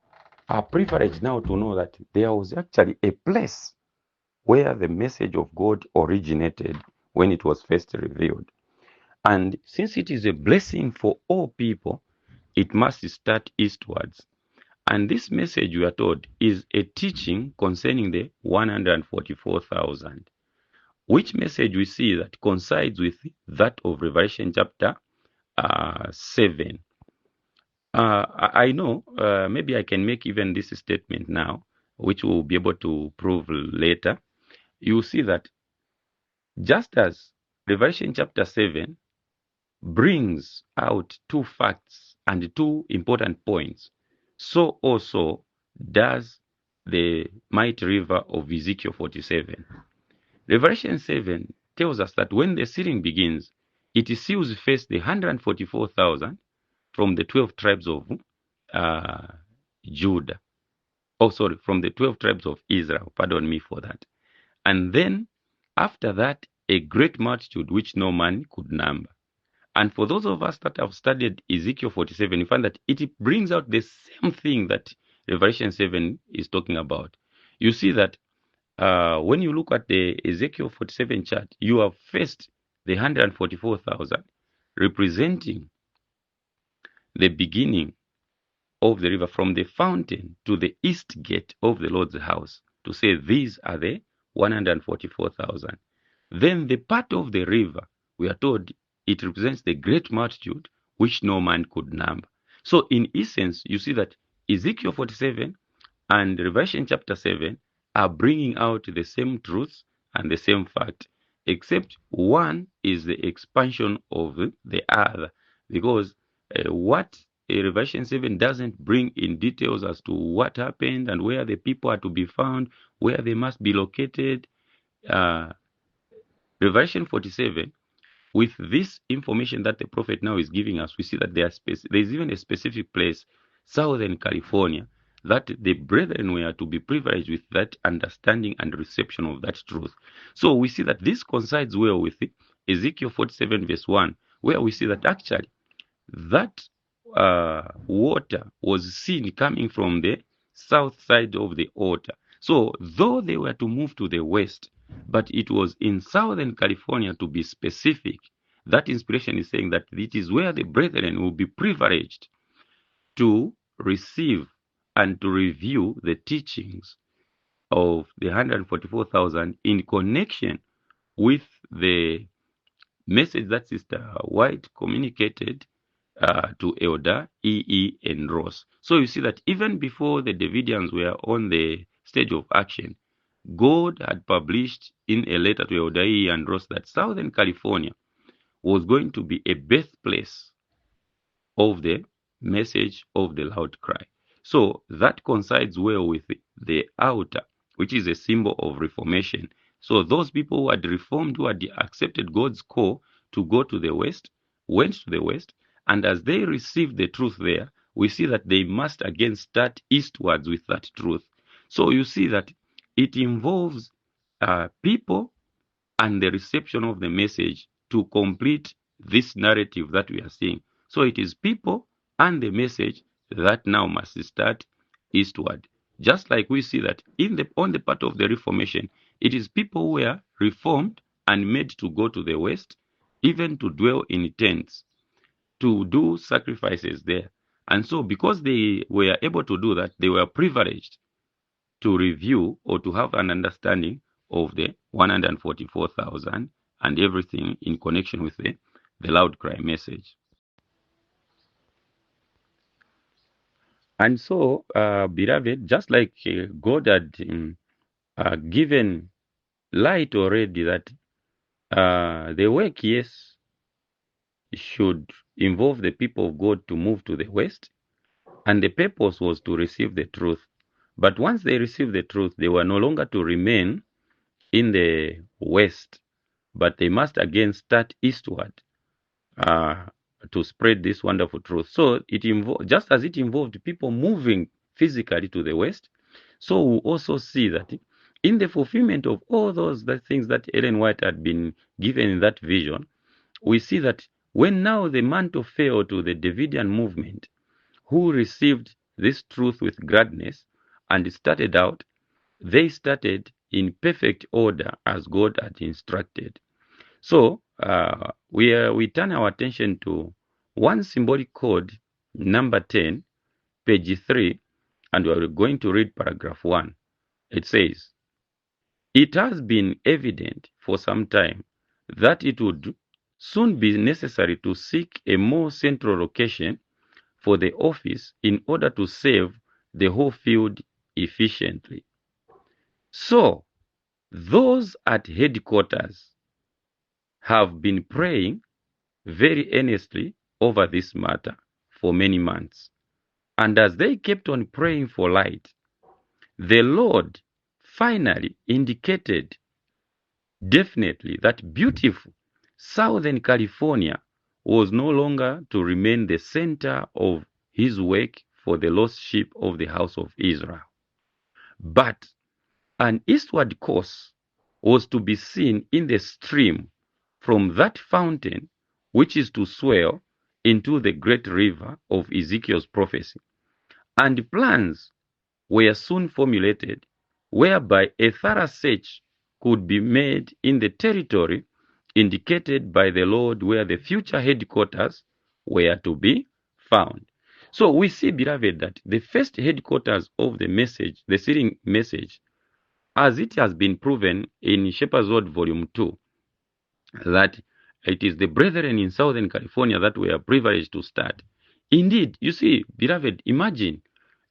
Speaker 2: are privileged now to know that there was actually a place where the message of God originated when it was first revealed. And since it is a blessing for all people, it must start eastwards. And this message, we are told, is a teaching concerning the 144,000. Which message we see that coincides with that of Revelation chapter 7. I know, maybe I can make even this statement now, which we'll be able to prove later. You see that just as Revelation chapter 7 brings out two facts and two important points, so also does the mighty river of Ezekiel 47. Revelation 7 tells us that when the sealing begins, it seals first the 144,000 from the 12 tribes of Judah. Oh, sorry, from the 12 tribes of Israel. Pardon me for that. And then, after that, a great multitude which no man could number. And for those of us that have studied Ezekiel 47, you find that it brings out the same thing that Revelation 7 is talking about. You see that when you look at the Ezekiel 47 chart, you have first the 144,000 representing the beginning of the river from the fountain to the east gate of the Lord's house, to say these are the 144,000. Then the part of the river, we are told it represents the great multitude which no man could number. So in essence, you see that Ezekiel 47 and Revelation chapter 7 are bringing out the same truths and the same fact, except one is the expansion of the other, because what Revelation 7 doesn't bring in details as to what happened and where the people are to be found, where they must be located. Revelation 47 with this information that the prophet now is giving us, we see that there is even a specific place, Southern California, that the brethren were to be privileged with that understanding and reception of that truth. So we see that this coincides well with Ezekiel 47 verse 1, where we see that actually that water was seen coming from the south side of the altar. So though they were to move to the west, but it was in Southern California, to be specific, that inspiration is saying that it is where the brethren will be privileged to receive and to review the teachings of the 144,000 in connection with the message that Sister White communicated to Elder E.E. and Ross. So you see that even before the Davidians were on the stage of action, God had published in a letter to Elder E.E. and Ross that Southern California was going to be a birthplace of the message of the loud cry. So that coincides well with the altar, which is a symbol of reformation. So those people who had reformed, who had accepted God's call to go to the west, went to the west, and as they received the truth there, we see that they must again start eastwards with that truth. So you see that it involves people and the reception of the message to complete this narrative that we are seeing. So it is people and the message that now must start eastward. Just like we see that on the part of the Reformation, it is people who were reformed and made to go to the west, even to dwell in tents, to do sacrifices there. And so because they were able to do that, they were privileged to review or to have an understanding of the 144,000 and everything in connection with the loud cry message. And so, beloved, just like God had given light already that the work, yes, should involve the people of God to move to the west, and the purpose was to receive the truth. But once they received the truth, they were no longer to remain in the west, but they must again start eastward to spread this wonderful truth. So it just as it involved people moving physically to the west, so we also see that in the fulfillment of all those things that Ellen White had been given in that vision, we see that when now the mantle fell to the Davidian movement, who received this truth with gladness and started out, they started in perfect order as God had instructed. So we turn our attention to one symbolic code, number 10, page 3, and we are going to read paragraph 1. It says, "It has been evident for some time that it would soon be necessary to seek a more central location for the office in order to serve the whole field efficiently. So, those at headquarters have been praying very earnestly over this matter for many months. And as they kept on praying for light, the Lord finally indicated definitely that beautiful Southern California was no longer to remain the center of his work for the lost sheep of the house of Israel, but an eastward course was to be seen in the stream from that fountain, which is to swell into the great river of Ezekiel's prophecy. And plans were soon formulated whereby a thorough search could be made in the territory indicated by the Lord where the future headquarters were to be found. So we see, beloved, that the first headquarters of the message, the sealing message, as it has been proven in Shepherd's Word Volume 2, that it is the brethren in Southern California that were privileged to start. Indeed, you see, beloved, imagine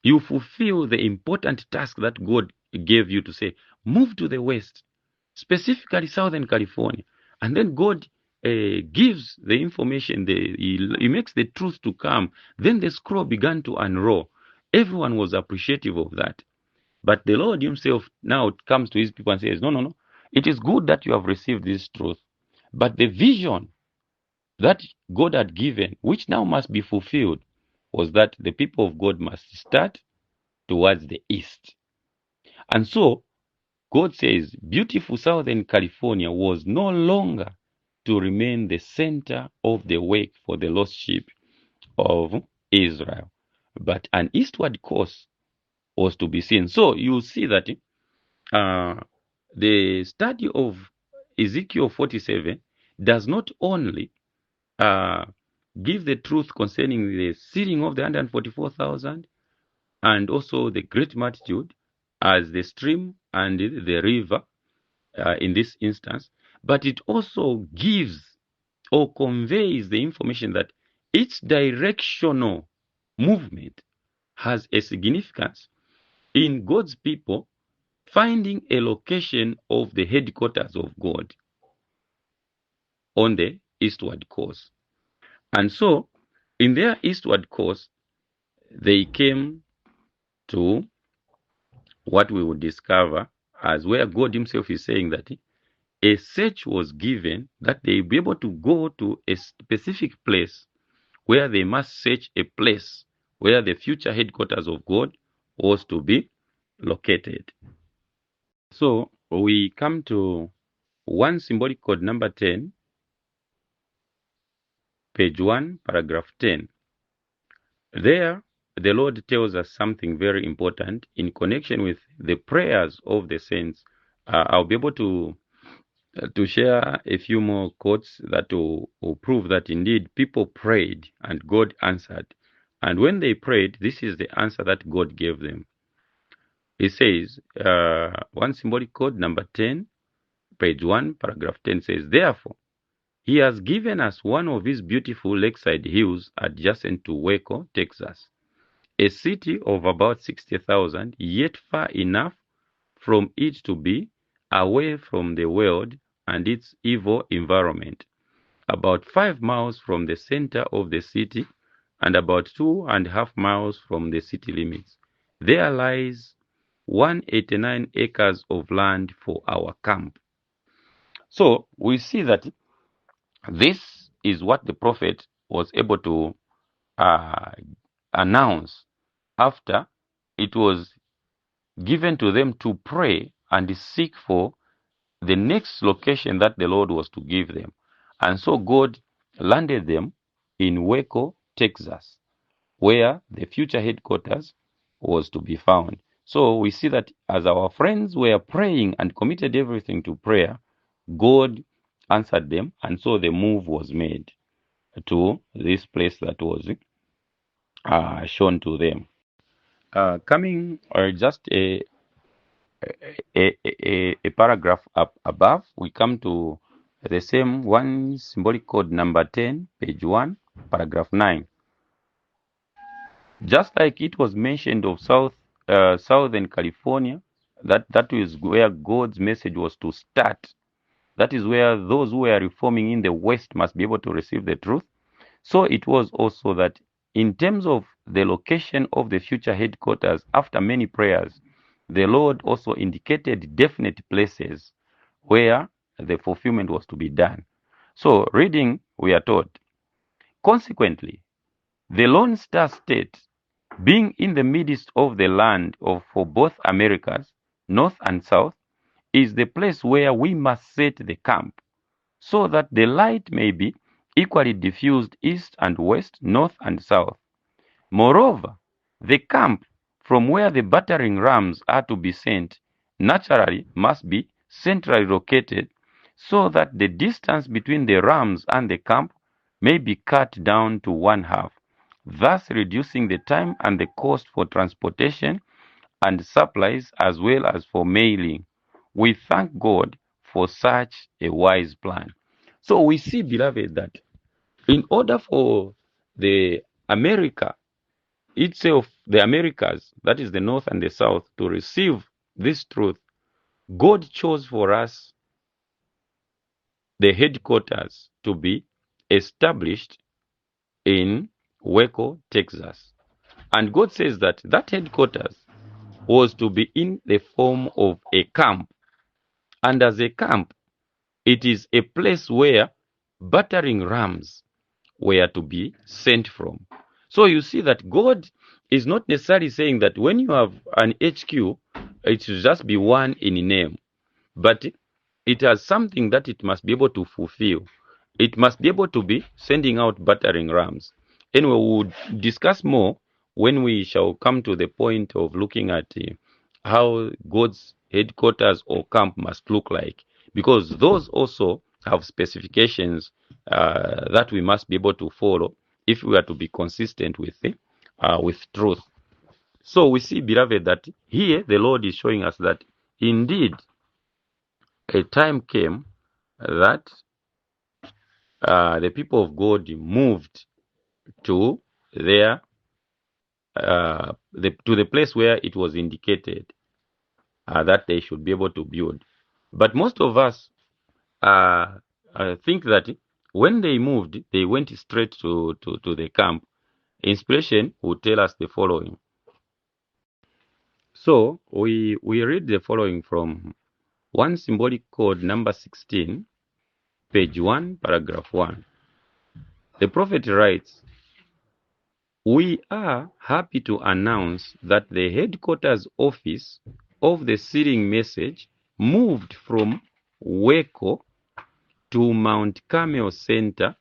Speaker 2: you fulfill the important task that God gave you to say, move to the west, specifically Southern California. And then God gives the information, he makes the truth to come. Then the scroll began to unroll. Everyone was appreciative of that. But the Lord himself now comes to his people and says, no. It is good that you have received this truth. But the vision that God had given, which now must be fulfilled, was that the people of God must start towards the east. And so God says beautiful Southern California was no longer to remain the center of the work for the lost sheep of Israel, but an eastward course was to be seen. So you see that the study of Ezekiel 47 does not only uh, give the truth concerning the sealing of the 144,000 and also the great multitude as the stream and the river in this instance, but it also gives or conveys the information that each directional movement has a significance in God's people finding a location of the headquarters of God on the eastward course. And so, in their eastward course, they came to what we would discover as where God Himself is saying that a search was given that they be able to go to a specific place where they must search a place where the future headquarters of God was to be located. So we come to one symbolic code number 10, page 1, paragraph 10. There, the Lord tells us something very important in connection with the prayers of the saints. I'll be able to share a few more quotes that will prove that indeed people prayed and God answered. And when they prayed, this is the answer that God gave them. It says, one symbolic code number 10, page 1, paragraph 10 says, therefore, He has given us one of His beautiful lakeside hills adjacent to Waco, Texas, a city of about 60,000, yet far enough from it to be away from the world and its evil environment, about 5 miles from the center of the city and about 2.5 miles from the city limits. There lies 189 acres of land for our camp. So we see that this is what the prophet was able to uh, announce after it was given to them to pray and seek for the next location that the Lord was to give them. And so God landed them in Waco, Texas, where the future headquarters was to be found. So we see that as our friends were praying and committed everything to prayer, God answered them, and so the move was made to this place that was shown to them. Coming just a paragraph up above, we come to the same one symbolic code number 10, page 1, paragraph 9. Just like it was mentioned of Southern California, that is where God's message was to start. That is where those who are reforming in the West must be able to receive the truth. So it was also that in terms of the location of the future headquarters, after many prayers, the Lord also indicated definite places where the fulfillment was to be done. So reading, we are told, consequently, the Lone Star State, being in the midst of the land for both Americas, North and South, is the place where we must set the camp, so that the light may be equally diffused east and west, north and south. Moreover, the camp from where the battering rams are to be sent naturally must be centrally located, so that the distance between the rams and the camp may be cut down to 1/2, thus reducing the time and the cost for transportation and supplies as well as for mailing. We thank God for such a wise plan. So we see, beloved, that in order for the America itself, the Americas, that is the North and the South, to receive this truth, God chose for us the headquarters to be established in Waco, Texas. And God says that that headquarters was to be in the form of a camp. And as a camp, it is a place where battering rams were to be sent from. So you see that God is not necessarily saying that when you have an HQ, it should just be one in name, but it has something that it must be able to fulfill. It must be able to be sending out battering rams. Anyway, we'll discuss more when we shall come to the point of looking at how God's headquarters or camp must look like, because those also have specifications that we must be able to follow if we are to be consistent with truth. So we see, beloved, that here the Lord is showing us that indeed a time came that the people of God moved to their to the place where it was indicated that they should be able to build. But most of us think that when they moved, they went straight to the camp. Inspiration would tell us the following. So we read the following from one symbolic code number 16, page 1, paragraph 1. The prophet writes, "We are happy to announce that the headquarters office of the sealing message moved from Waco to Mount Carmel Center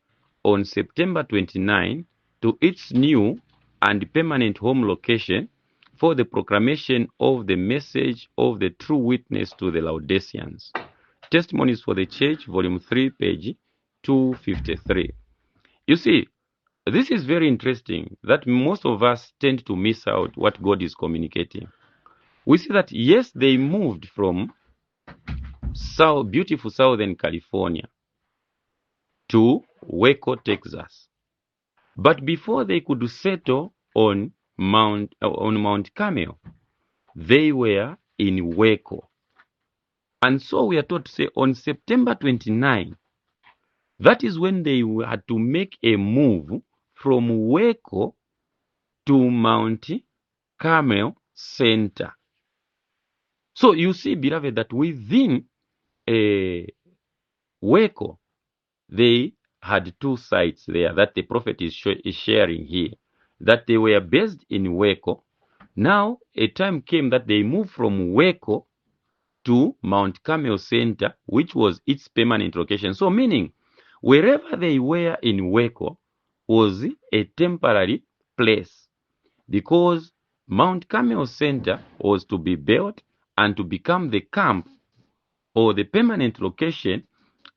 Speaker 2: on September 29 to its new and permanent home location for the proclamation of the message of the true witness to the Laodiceans." Testimonies for the Church, volume 3, page 253. You see, this is very interesting that most of us tend to miss out what God is communicating. We see that, yes, they moved from beautiful Southern California to Waco, Texas. But before they could settle on Mount Carmel, they were in Waco. And so we are taught to say on September 29, that is when they had to make a move from Waco to Mount Carmel Center. So you see, beloved, that within Waco, they had two sites there that the prophet is sharing here, that they were based in Waco. Now, a time came that they moved from Waco to Mount Carmel Center, which was its permanent location. So meaning, wherever they were in Waco was a temporary place, because Mount Carmel Center was to be built and to become the camp or the permanent location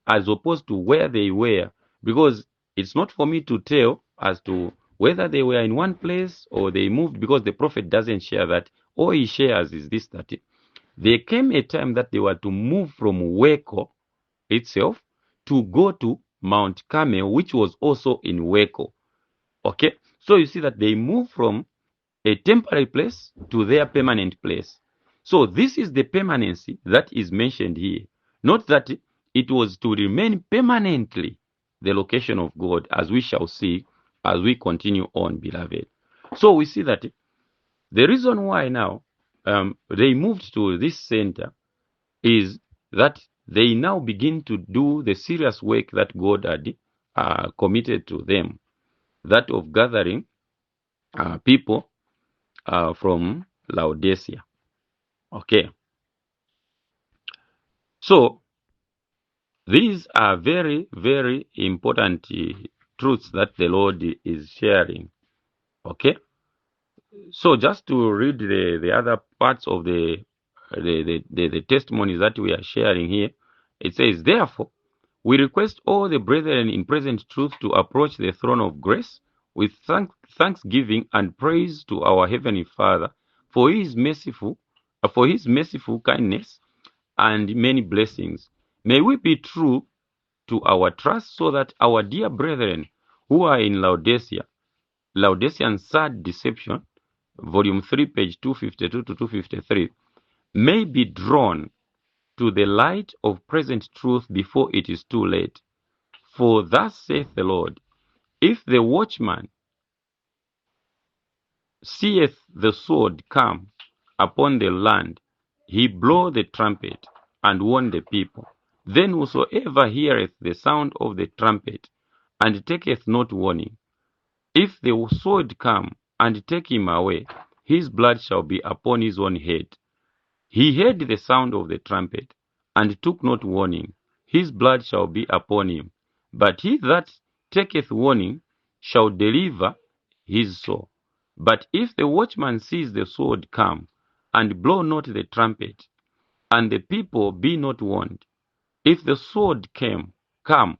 Speaker 2: as opposed to where they were, because it's not for me to tell as to whether they were in one place or they moved, because the prophet doesn't share that. All he shares is this, that there came a time that they were to move from Waco itself to go to Mount Carmel, which was also in Waco. Okay, so you see that they moved from a temporary place to their permanent place. So this is the permanency that is mentioned here. Not that it was to remain permanently the location of God, as we shall see as we continue on, beloved. So we see that the reason why now they moved to this center is that they now begin to do the serious work that God had committed to them, that of gathering people from Laodicea. Okay. So these are very, very important truths that the Lord is sharing. Okay. So just to read the other parts of the testimonies that we are sharing here, it says, "Therefore, we request all the brethren in present truth to approach the throne of grace with thanksgiving and praise to our Heavenly Father for His merciful kindness and many blessings. May we be true to our trust, so that our dear brethren who are in Laodicean sad deception, volume 3, page 252 to 253, may be drawn to the light of present truth before it is too late. For thus saith the Lord, if the watchman seeth the sword come upon the land, he blow the trumpet and warn the people. Then whosoever heareth the sound of the trumpet and taketh not warning, if the sword come and take him away, his blood shall be upon his own head. He heard the sound of the trumpet, and took not warning, his blood shall be upon him. But he that taketh warning shall deliver his soul. But if the watchman sees the sword come, and blow not the trumpet, and the people be not warned, if the sword come,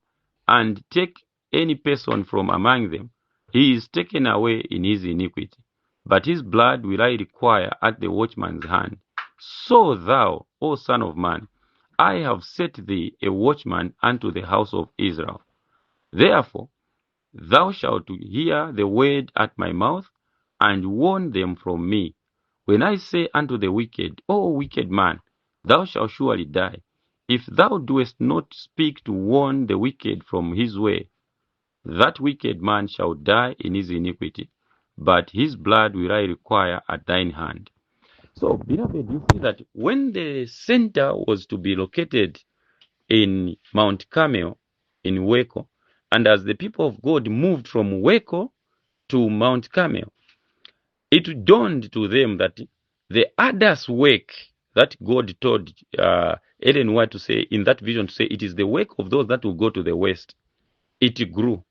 Speaker 2: and take any person from among them, he is taken away in his iniquity. But his blood will I require at the watchman's hand. So thou, O son of man, I have set thee a watchman unto the house of Israel. Therefore thou shalt hear the word at my mouth, and warn them from me. When I say unto the wicked, O wicked man, thou shalt surely die, if thou doest not speak to warn the wicked from his way, that wicked man shall die in his iniquity, but his blood will I require at thine hand. So, beloved, you see that when the center was to be located in Mount Carmel, in Waco, and as the people of God moved from Waco to Mount Carmel, it dawned to them that the others' work that God told Ellen White to say in that vision, to say it is the work of those that will go to the west, it grew.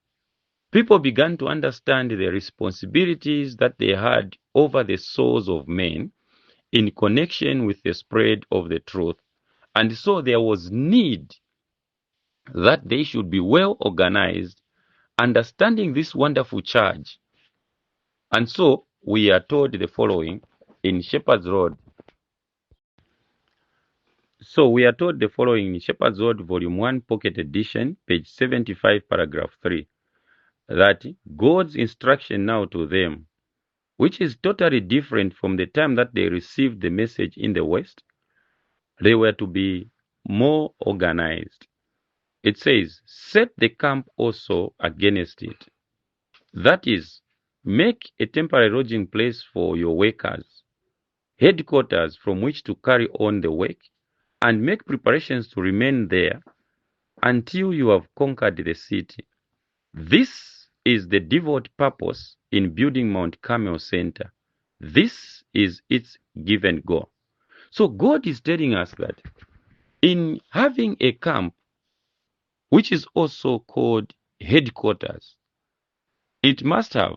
Speaker 2: People began to understand the responsibilities that they had over the souls of men in connection with the spread of the truth. And so there was need that they should be well organized, understanding this wonderful charge. And so we are told the following in Shepherd's Road. So we are told the following in Shepherd's Road, Volume 1, Pocket Edition, page 75, paragraph 3, that God's instruction now to them, which is totally different from the time that they received the message in the West, they were to be more organized. It says, set the camp also against it. That is, make a temporary lodging place for your workers, headquarters from which to carry on the work, and make preparations to remain there until you have conquered the city. This is the devout purpose in building Mount Carmel Center. This is its given goal. So God is telling us that in having a camp, which is also called headquarters, it must have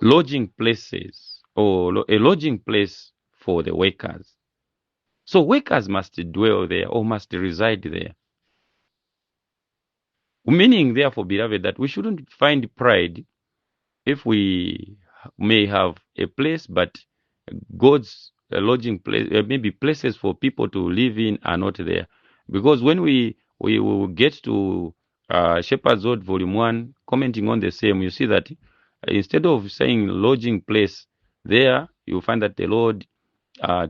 Speaker 2: lodging places or a lodging place for the workers. So workers must dwell there or must reside there. Meaning, therefore, beloved, that we shouldn't find pride if we may have a place, but God's lodging place, maybe places for people to live in are not there. Because when we will get to Shepherd's Road, Volume 1, commenting on the same, you see that instead of saying lodging place, there you find that the Lord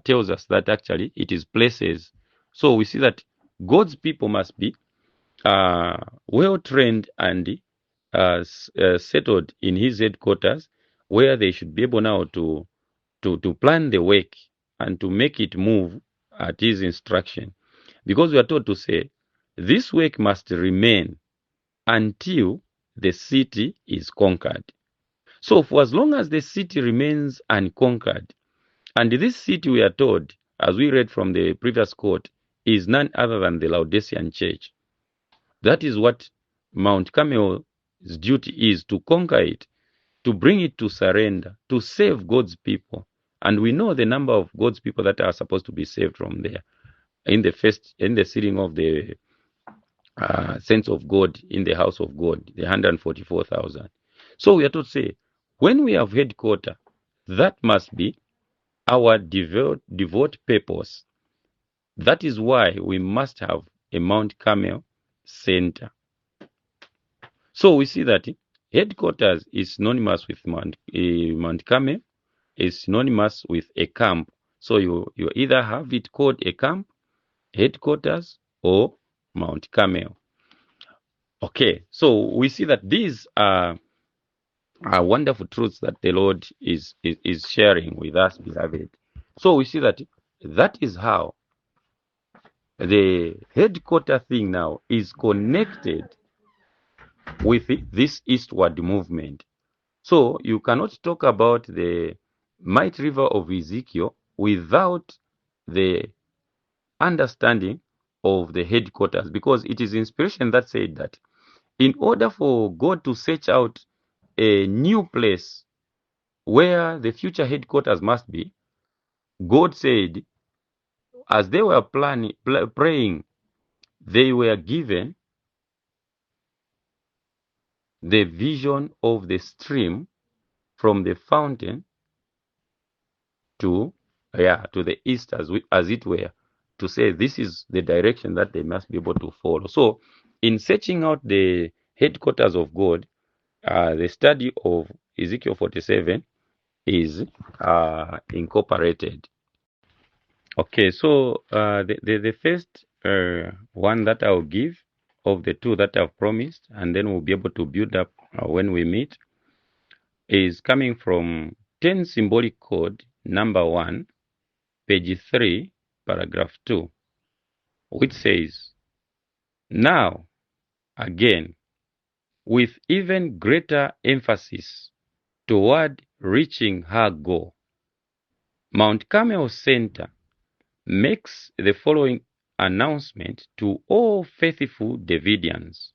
Speaker 2: tells us that actually it is places. So we see that God's people must be well trained and settled in his headquarters, where they should be able now to plan the work and to make it move at his instruction. Because we are told to say, this work must remain until the city is conquered. So for as long as the city remains unconquered, and this city, we are told, as we read from the previous quote, is none other than the Laodicean church. That is what Mount Carmel's duty is, to conquer it, to bring it to surrender, to save God's people. And we know the number of God's people that are supposed to be saved from there. In the sealing of the saints of God in the house of God, the 144,000. So we are to say, when we have headquarters, that must be our devout purpose. That is why we must have a Mount Carmel Center. So we see that headquarters is synonymous with Mount Carmel, is synonymous with a camp. So you either have it called a camp, headquarters, or Mount Carmel. Okay, so we see that these are wonderful truths that the Lord is sharing with us, beloved. So we see that is how the headquarter thing now is connected with this eastward movement. So you cannot talk about the might river of Ezekiel without the understanding of the headquarters, because it is inspiration that said that in order for God to search out a new place where the future headquarters must be, God said, as they were praying, they were given the vision of the stream from the fountain to the east, as it were, to say this is the direction that they must be able to follow. So in searching out the headquarters of God, the study of Ezekiel 47 is incorporated. Okay, so the first one that I'll give of the two that I've promised, and then we'll be able to build up when we meet, is coming from 10 symbolic code number 1, page 3, paragraph 2, which says, now, again, with even greater emphasis toward reaching her goal, Mount Carmel Center makes the following announcement to all faithful Davidians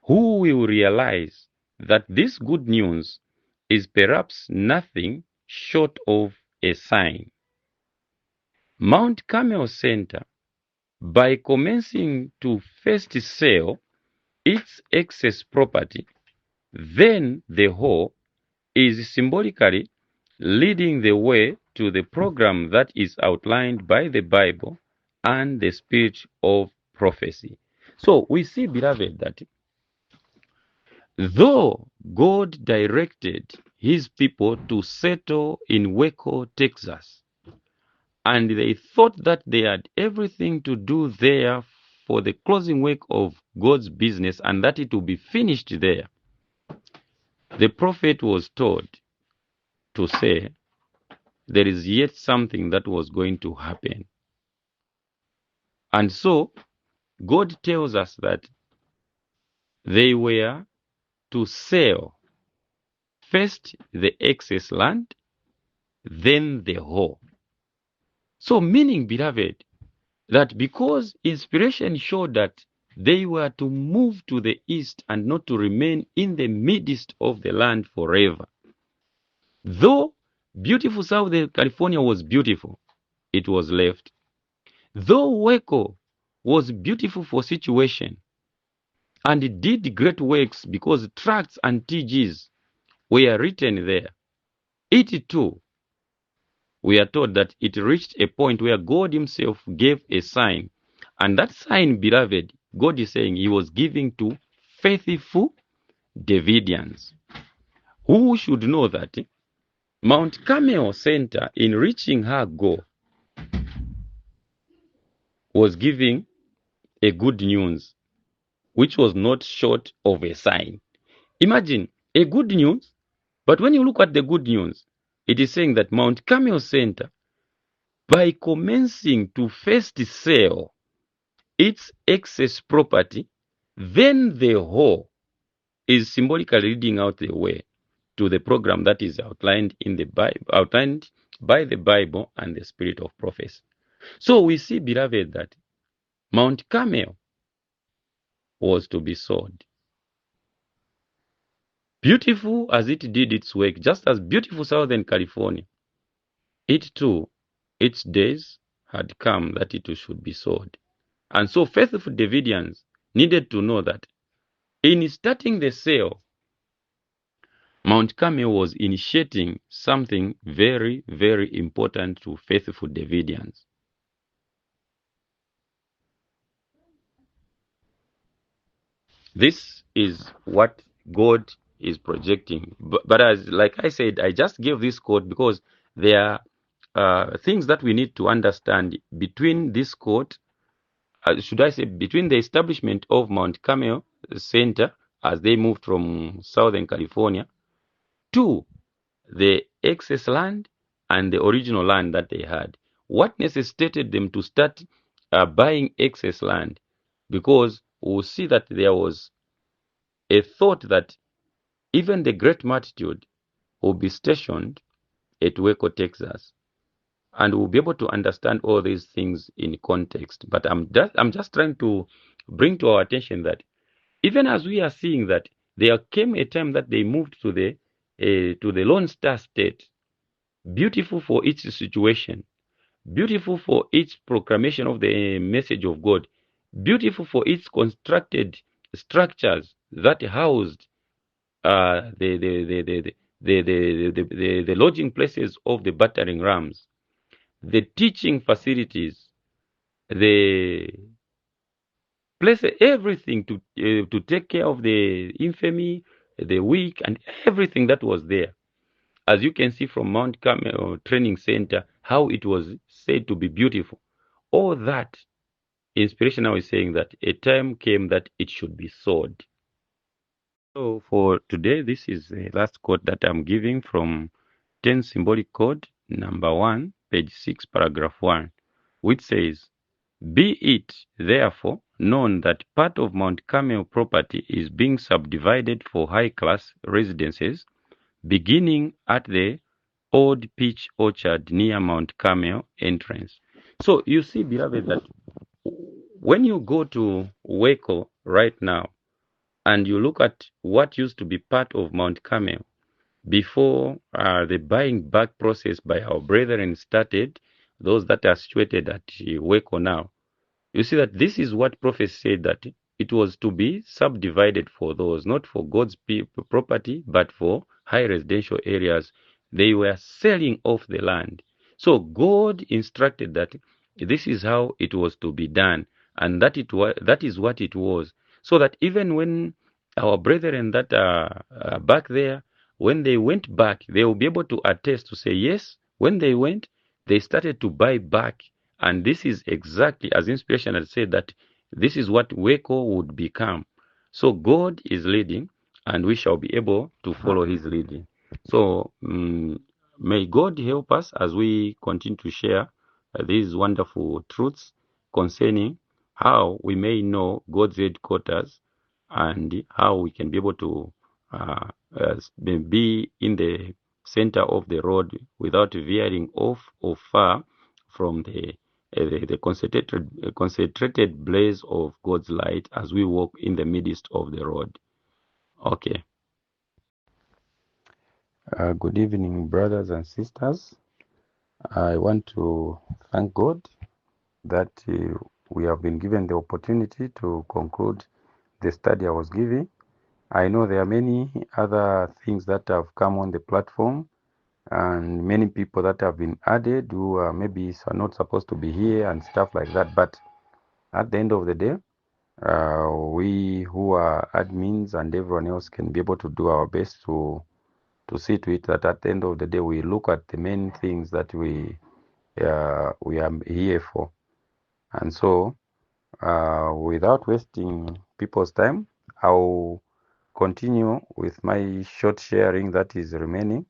Speaker 2: who will realize that this good news is perhaps nothing short of a sign. Mount Carmel Center, by commencing to first sell its excess property, then the whole, is symbolically leading the way to the program that is outlined by the Bible and the spirit of prophecy. So we see, beloved, that though God directed his people to settle in Waco, Texas, and they thought that they had everything to do there for the closing work of God's business and that it would be finished there, the prophet was told to say there is yet something that was going to happen. And so God tells us that they were to sell first the excess land, then the whole. So meaning, beloved, that because inspiration showed that they were to move to the east and not to remain in the midst of the land forever. Though beautiful Southern California was beautiful, it was left. Though Waco was beautiful for situation and did great works because tracts and TGs were written there, it too, we are told that it reached a point where God himself gave a sign. And that sign, beloved, God is saying he was giving to faithful Davidians, who should know that Mount Carmel Center, in reaching her goal, was giving a good news, which was not short of a sign. Imagine a good news, but when you look at the good news, it is saying that Mount Carmel Center, by commencing to first sell its excess property, then the whole, is symbolically leading out the way to the program that is outlined in the Bible, outlined by the Bible and the spirit of prophecy. So we see, beloved, that Mount Carmel was to be sold. Beautiful as it did its work, just as beautiful Southern California, it too, its days had come that it too should be sold. And so faithful Davidians needed to know that in starting the sale, Mount Carmel was initiating something very, very important to faithful Davidians. This is what God is projecting. But as like I said, I just gave this quote because there are things that we need to understand between this quote, should I say, between the establishment of Mount Carmel Center as they moved from Southern California to the excess land and the original land that they had. What necessitated them to start buying excess land, because we'll see that there was a thought that even the great multitude will be stationed at Waco, Texas, and we'll be able to understand all these things in context. But I'm just trying to bring to our attention that even as we are seeing that there came a time that they moved to the Lone Star State, beautiful for each situation, beautiful for each proclamation of the message of God, beautiful for its constructed structures that housed the lodging places of the battering rams, the teaching facilities, the place, everything to take care of the infirmy, the weak, and everything that was there. As you can see from Mount Carmel Training Center, how it was said to be beautiful. All that inspirational is saying that a time came that it should be sold. So for today, this is the last quote that I'm giving from 10 Symbolic Code number 1, page 6, paragraph 1, which says, "Be it, therefore, known that part of Mount Carmel property is being subdivided for high-class residences, beginning at the old peach orchard near Mount Carmel entrance." So you see, beloved, that when you go to Waco right now and you look at what used to be part of Mount Carmel before the buying back process by our brethren started, those that are situated at Waco now, you see that this is what prophecy said, that it was to be subdivided for those, not for God's property, but for high residential areas. They were selling off the land. So God instructed that this is how it was to be done, and that is what it was. So that even when our brethren that are back there, when they went back, they will be able to attest to say, yes, when they went, they started to buy back. And this is exactly as inspiration had said, that this is what Waco would become. So God is leading, and we shall be able to follow his leading. So may God help us as we continue to share these wonderful truths concerning how we may know God's headquarters and how we can be able to be in the center of the road without veering off or far from the concentrated blaze of God's light as we walk in the midst of the road. Okay. Good evening, brothers and sisters. I want to thank God that we have been given the opportunity to conclude the study I was giving. I know there are many other things that have come on the platform and many people that have been added who maybe are not supposed to be here and stuff like that. But at the end of the day, we who are admins and everyone else can be able to do our best to see to it that at the end of the day we look at the main things that we are here for. And so without wasting people's time, I'll continue with my short sharing that is remaining,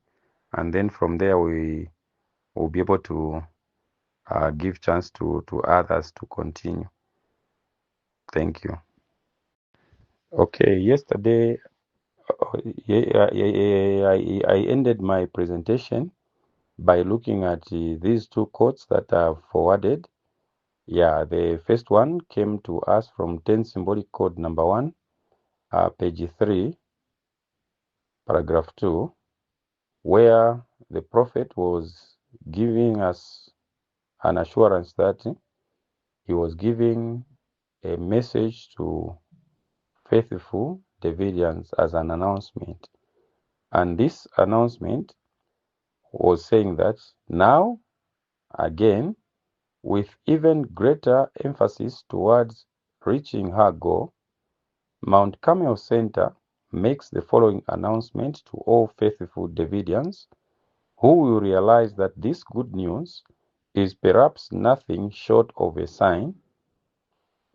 Speaker 2: and then from there we will be able to give chance to others to continue. Thank you. Okay, yesterday I ended my presentation by looking at these two quotes that I've forwarded. Yeah, the first one came to us from 10 Symbolic Code number 1, page 3, paragraph 2, where the prophet was giving us an assurance that he was giving a message to faithful Davidians as an announcement. And this announcement was saying that now, again, with even greater emphasis towards reaching her goal, Mount Carmel Center makes the following announcement to all faithful Davidians who will realize that this good news is perhaps nothing short of a sign.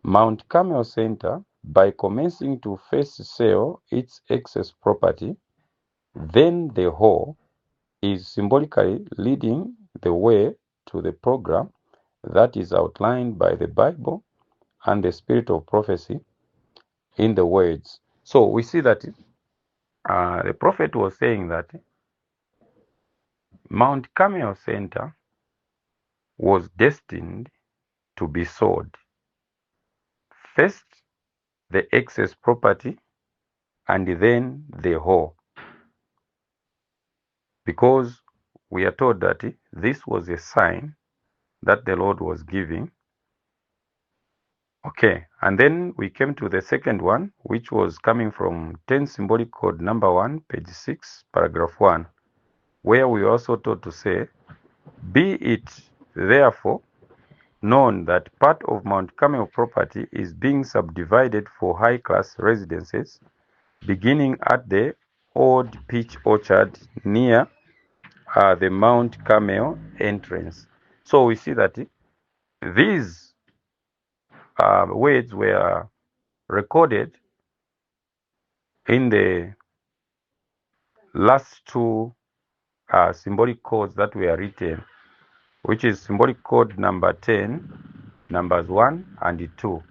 Speaker 2: Mount Carmel Center, by commencing to first sell its excess property, then the whole, is symbolically leading the way to the program that is outlined by the Bible and the spirit of prophecy in the words. So we see that the prophet was saying that Mount Carmel Center was destined to be sold. First, the excess property, and then the whole. Because we are told that this was a sign that the Lord was giving. Okay, and then we came to the second one, which was coming from 10 symbolic code number 1, page 6, paragraph 1, where we also told to say, be it therefore known that part of Mount Carmel property is being subdivided for high-class residences, beginning at the old peach orchard near the Mount Carmel entrance. So we see that these words were recorded in the last two symbolic codes that were written, which is symbolic code number 10, numbers 1 and 2.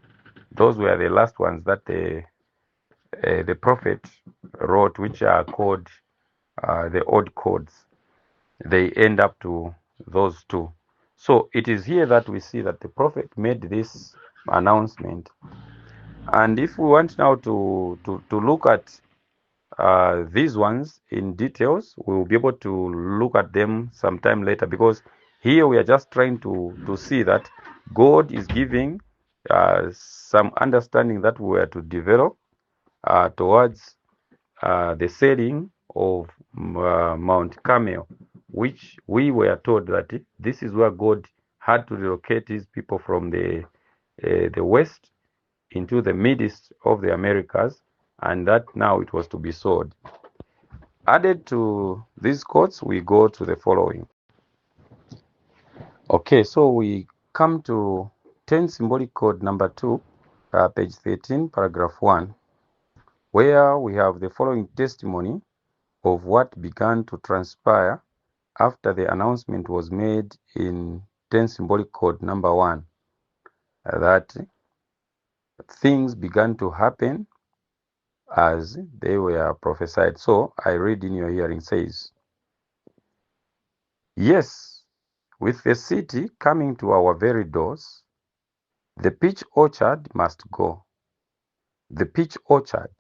Speaker 2: Those were the last ones that the prophet wrote, which are called the old codes. They end up to those two. So it is here that we see that the prophet made this announcement. And if we want now to look at these ones in details, we will be able to look at them sometime later, because here we are just trying to see that God is giving some understanding that we are to develop towards the setting of Mount Carmel, which we were told that this is where God had to relocate his people from the west into the midst of the Americas, and that now it was to be sold. Added to these quotes, we go to the following. Okay, so we come to 10 symbolic code number 2, page 13, paragraph 1, where we have the following testimony of what began to transpire after the announcement was made in 10 symbolic code number 1, that things began to happen as they were prophesied. So I read in your hearing, says, yes, with the city coming to our very doors, the peach orchard must go. The peach orchard,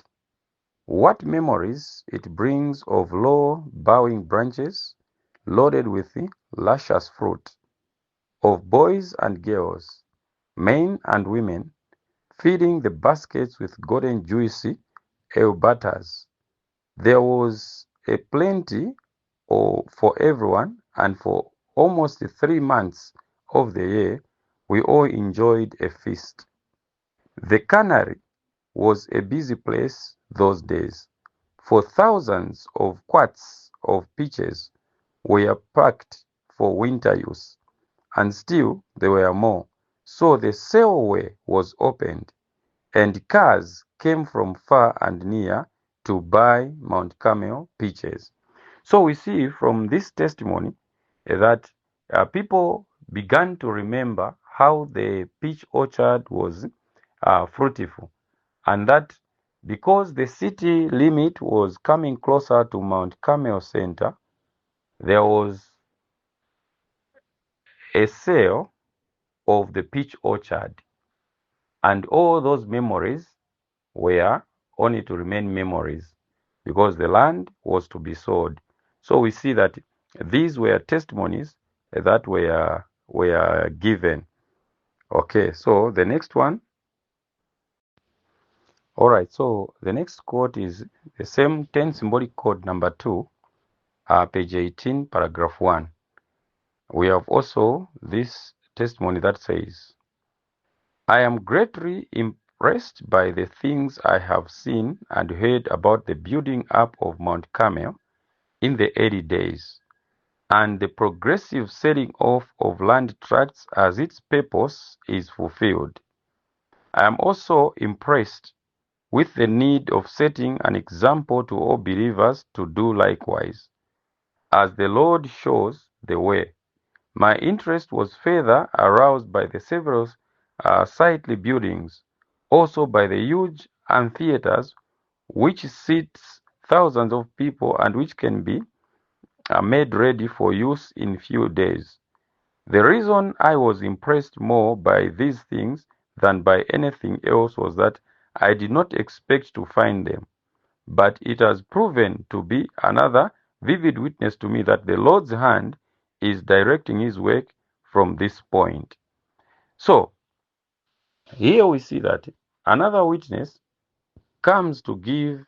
Speaker 2: what memories it brings of low bowing branches loaded with luscious fruit, of boys and girls, men and women, feeding the baskets with golden juicy butters. There was a plenty for everyone, and for almost 3 months of the year, we all enjoyed a feast. The cannery was a busy place those days, for thousands of quarts of peaches were packed for winter use, and still there were more. So the sailway was opened, and cars came from far and near to buy Mount Carmel peaches. So we see from this testimony that people began to remember how the peach orchard was fruitful, and that because the city limit was coming closer to Mount Carmel Center, there was a sale of the peach orchard, and all those memories were only to remain memories because the land was to be sold. So we see that these were testimonies that were given. Okay, so the next one. All right, so the next quote is the same 10 symbolic code number 2, page 18, paragraph 1. We have also this testimony that says, I am greatly impressed by the things I have seen and heard about the building up of Mount Carmel in the early days, and the progressive selling off of land tracts as its purpose is fulfilled. I am also impressed with the need of setting an example to all believers to do likewise, as the Lord shows the way. My interest was further aroused by the several sightly buildings, also by the huge amphitheaters which seats thousands of people and which can be made ready for use in few days. The reason I was impressed more by these things than by anything else was that I did not expect to find them, but it has proven to be another vivid witness to me that the Lord's hand is directing his work from this point. So, here we see that another witness comes to give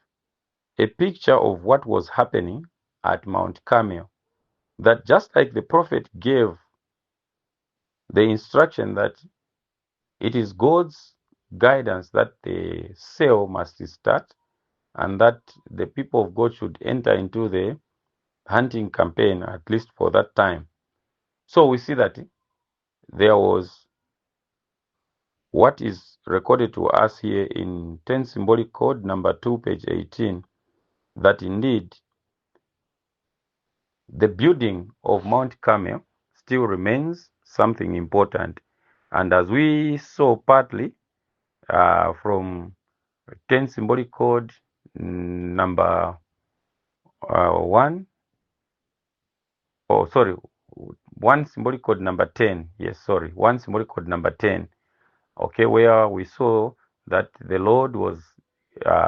Speaker 2: a picture of what was happening at Mount Carmel. That just like the prophet gave the instruction that it is God's guidance that the sale must start and that the people of God should enter into the hunting campaign, at least for that time. So we see that there was what is recorded to us here in 10 symbolic code number 2, page 18, that indeed the building of Mount Carmel still remains something important. And as we saw partly from 10 symbolic code number 1, oh sorry, 1 symbolic code number 10, yes, sorry, 1 symbolic code number 10, okay, where we saw that the Lord was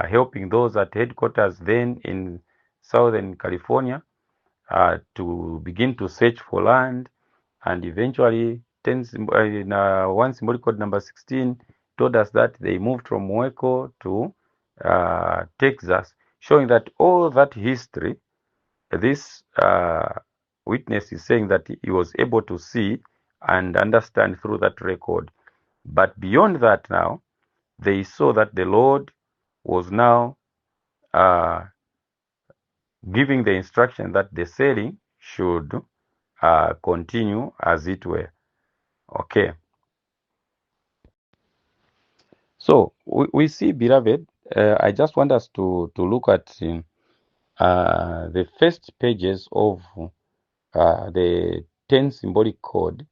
Speaker 2: helping those at headquarters then in Southern California to begin to search for land, and eventually 1 symbolic code number 16 told us that they moved from Waco to Texas, showing that all that history, this witness is saying that he was able to see and understand through that record. But beyond that now, they saw that the Lord was now giving the instruction that the selling should continue as it were. Okay. So we see, beloved, I just want us to look at the first pages of the 10 symbolic code,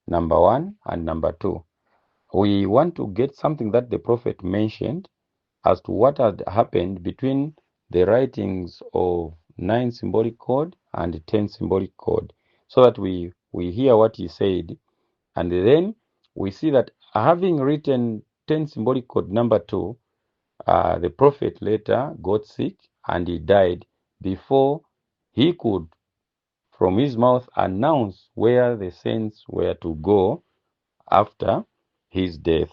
Speaker 2: number 1 and number 2. We want to get something that the prophet mentioned as to what had happened between the writings of 9 symbolic code and 10 symbolic code, so that we hear what he said, and then we see that having written 10 symbolic code number 2, the prophet later got sick and he died before he could from his mouth announce where the saints were to go after his death.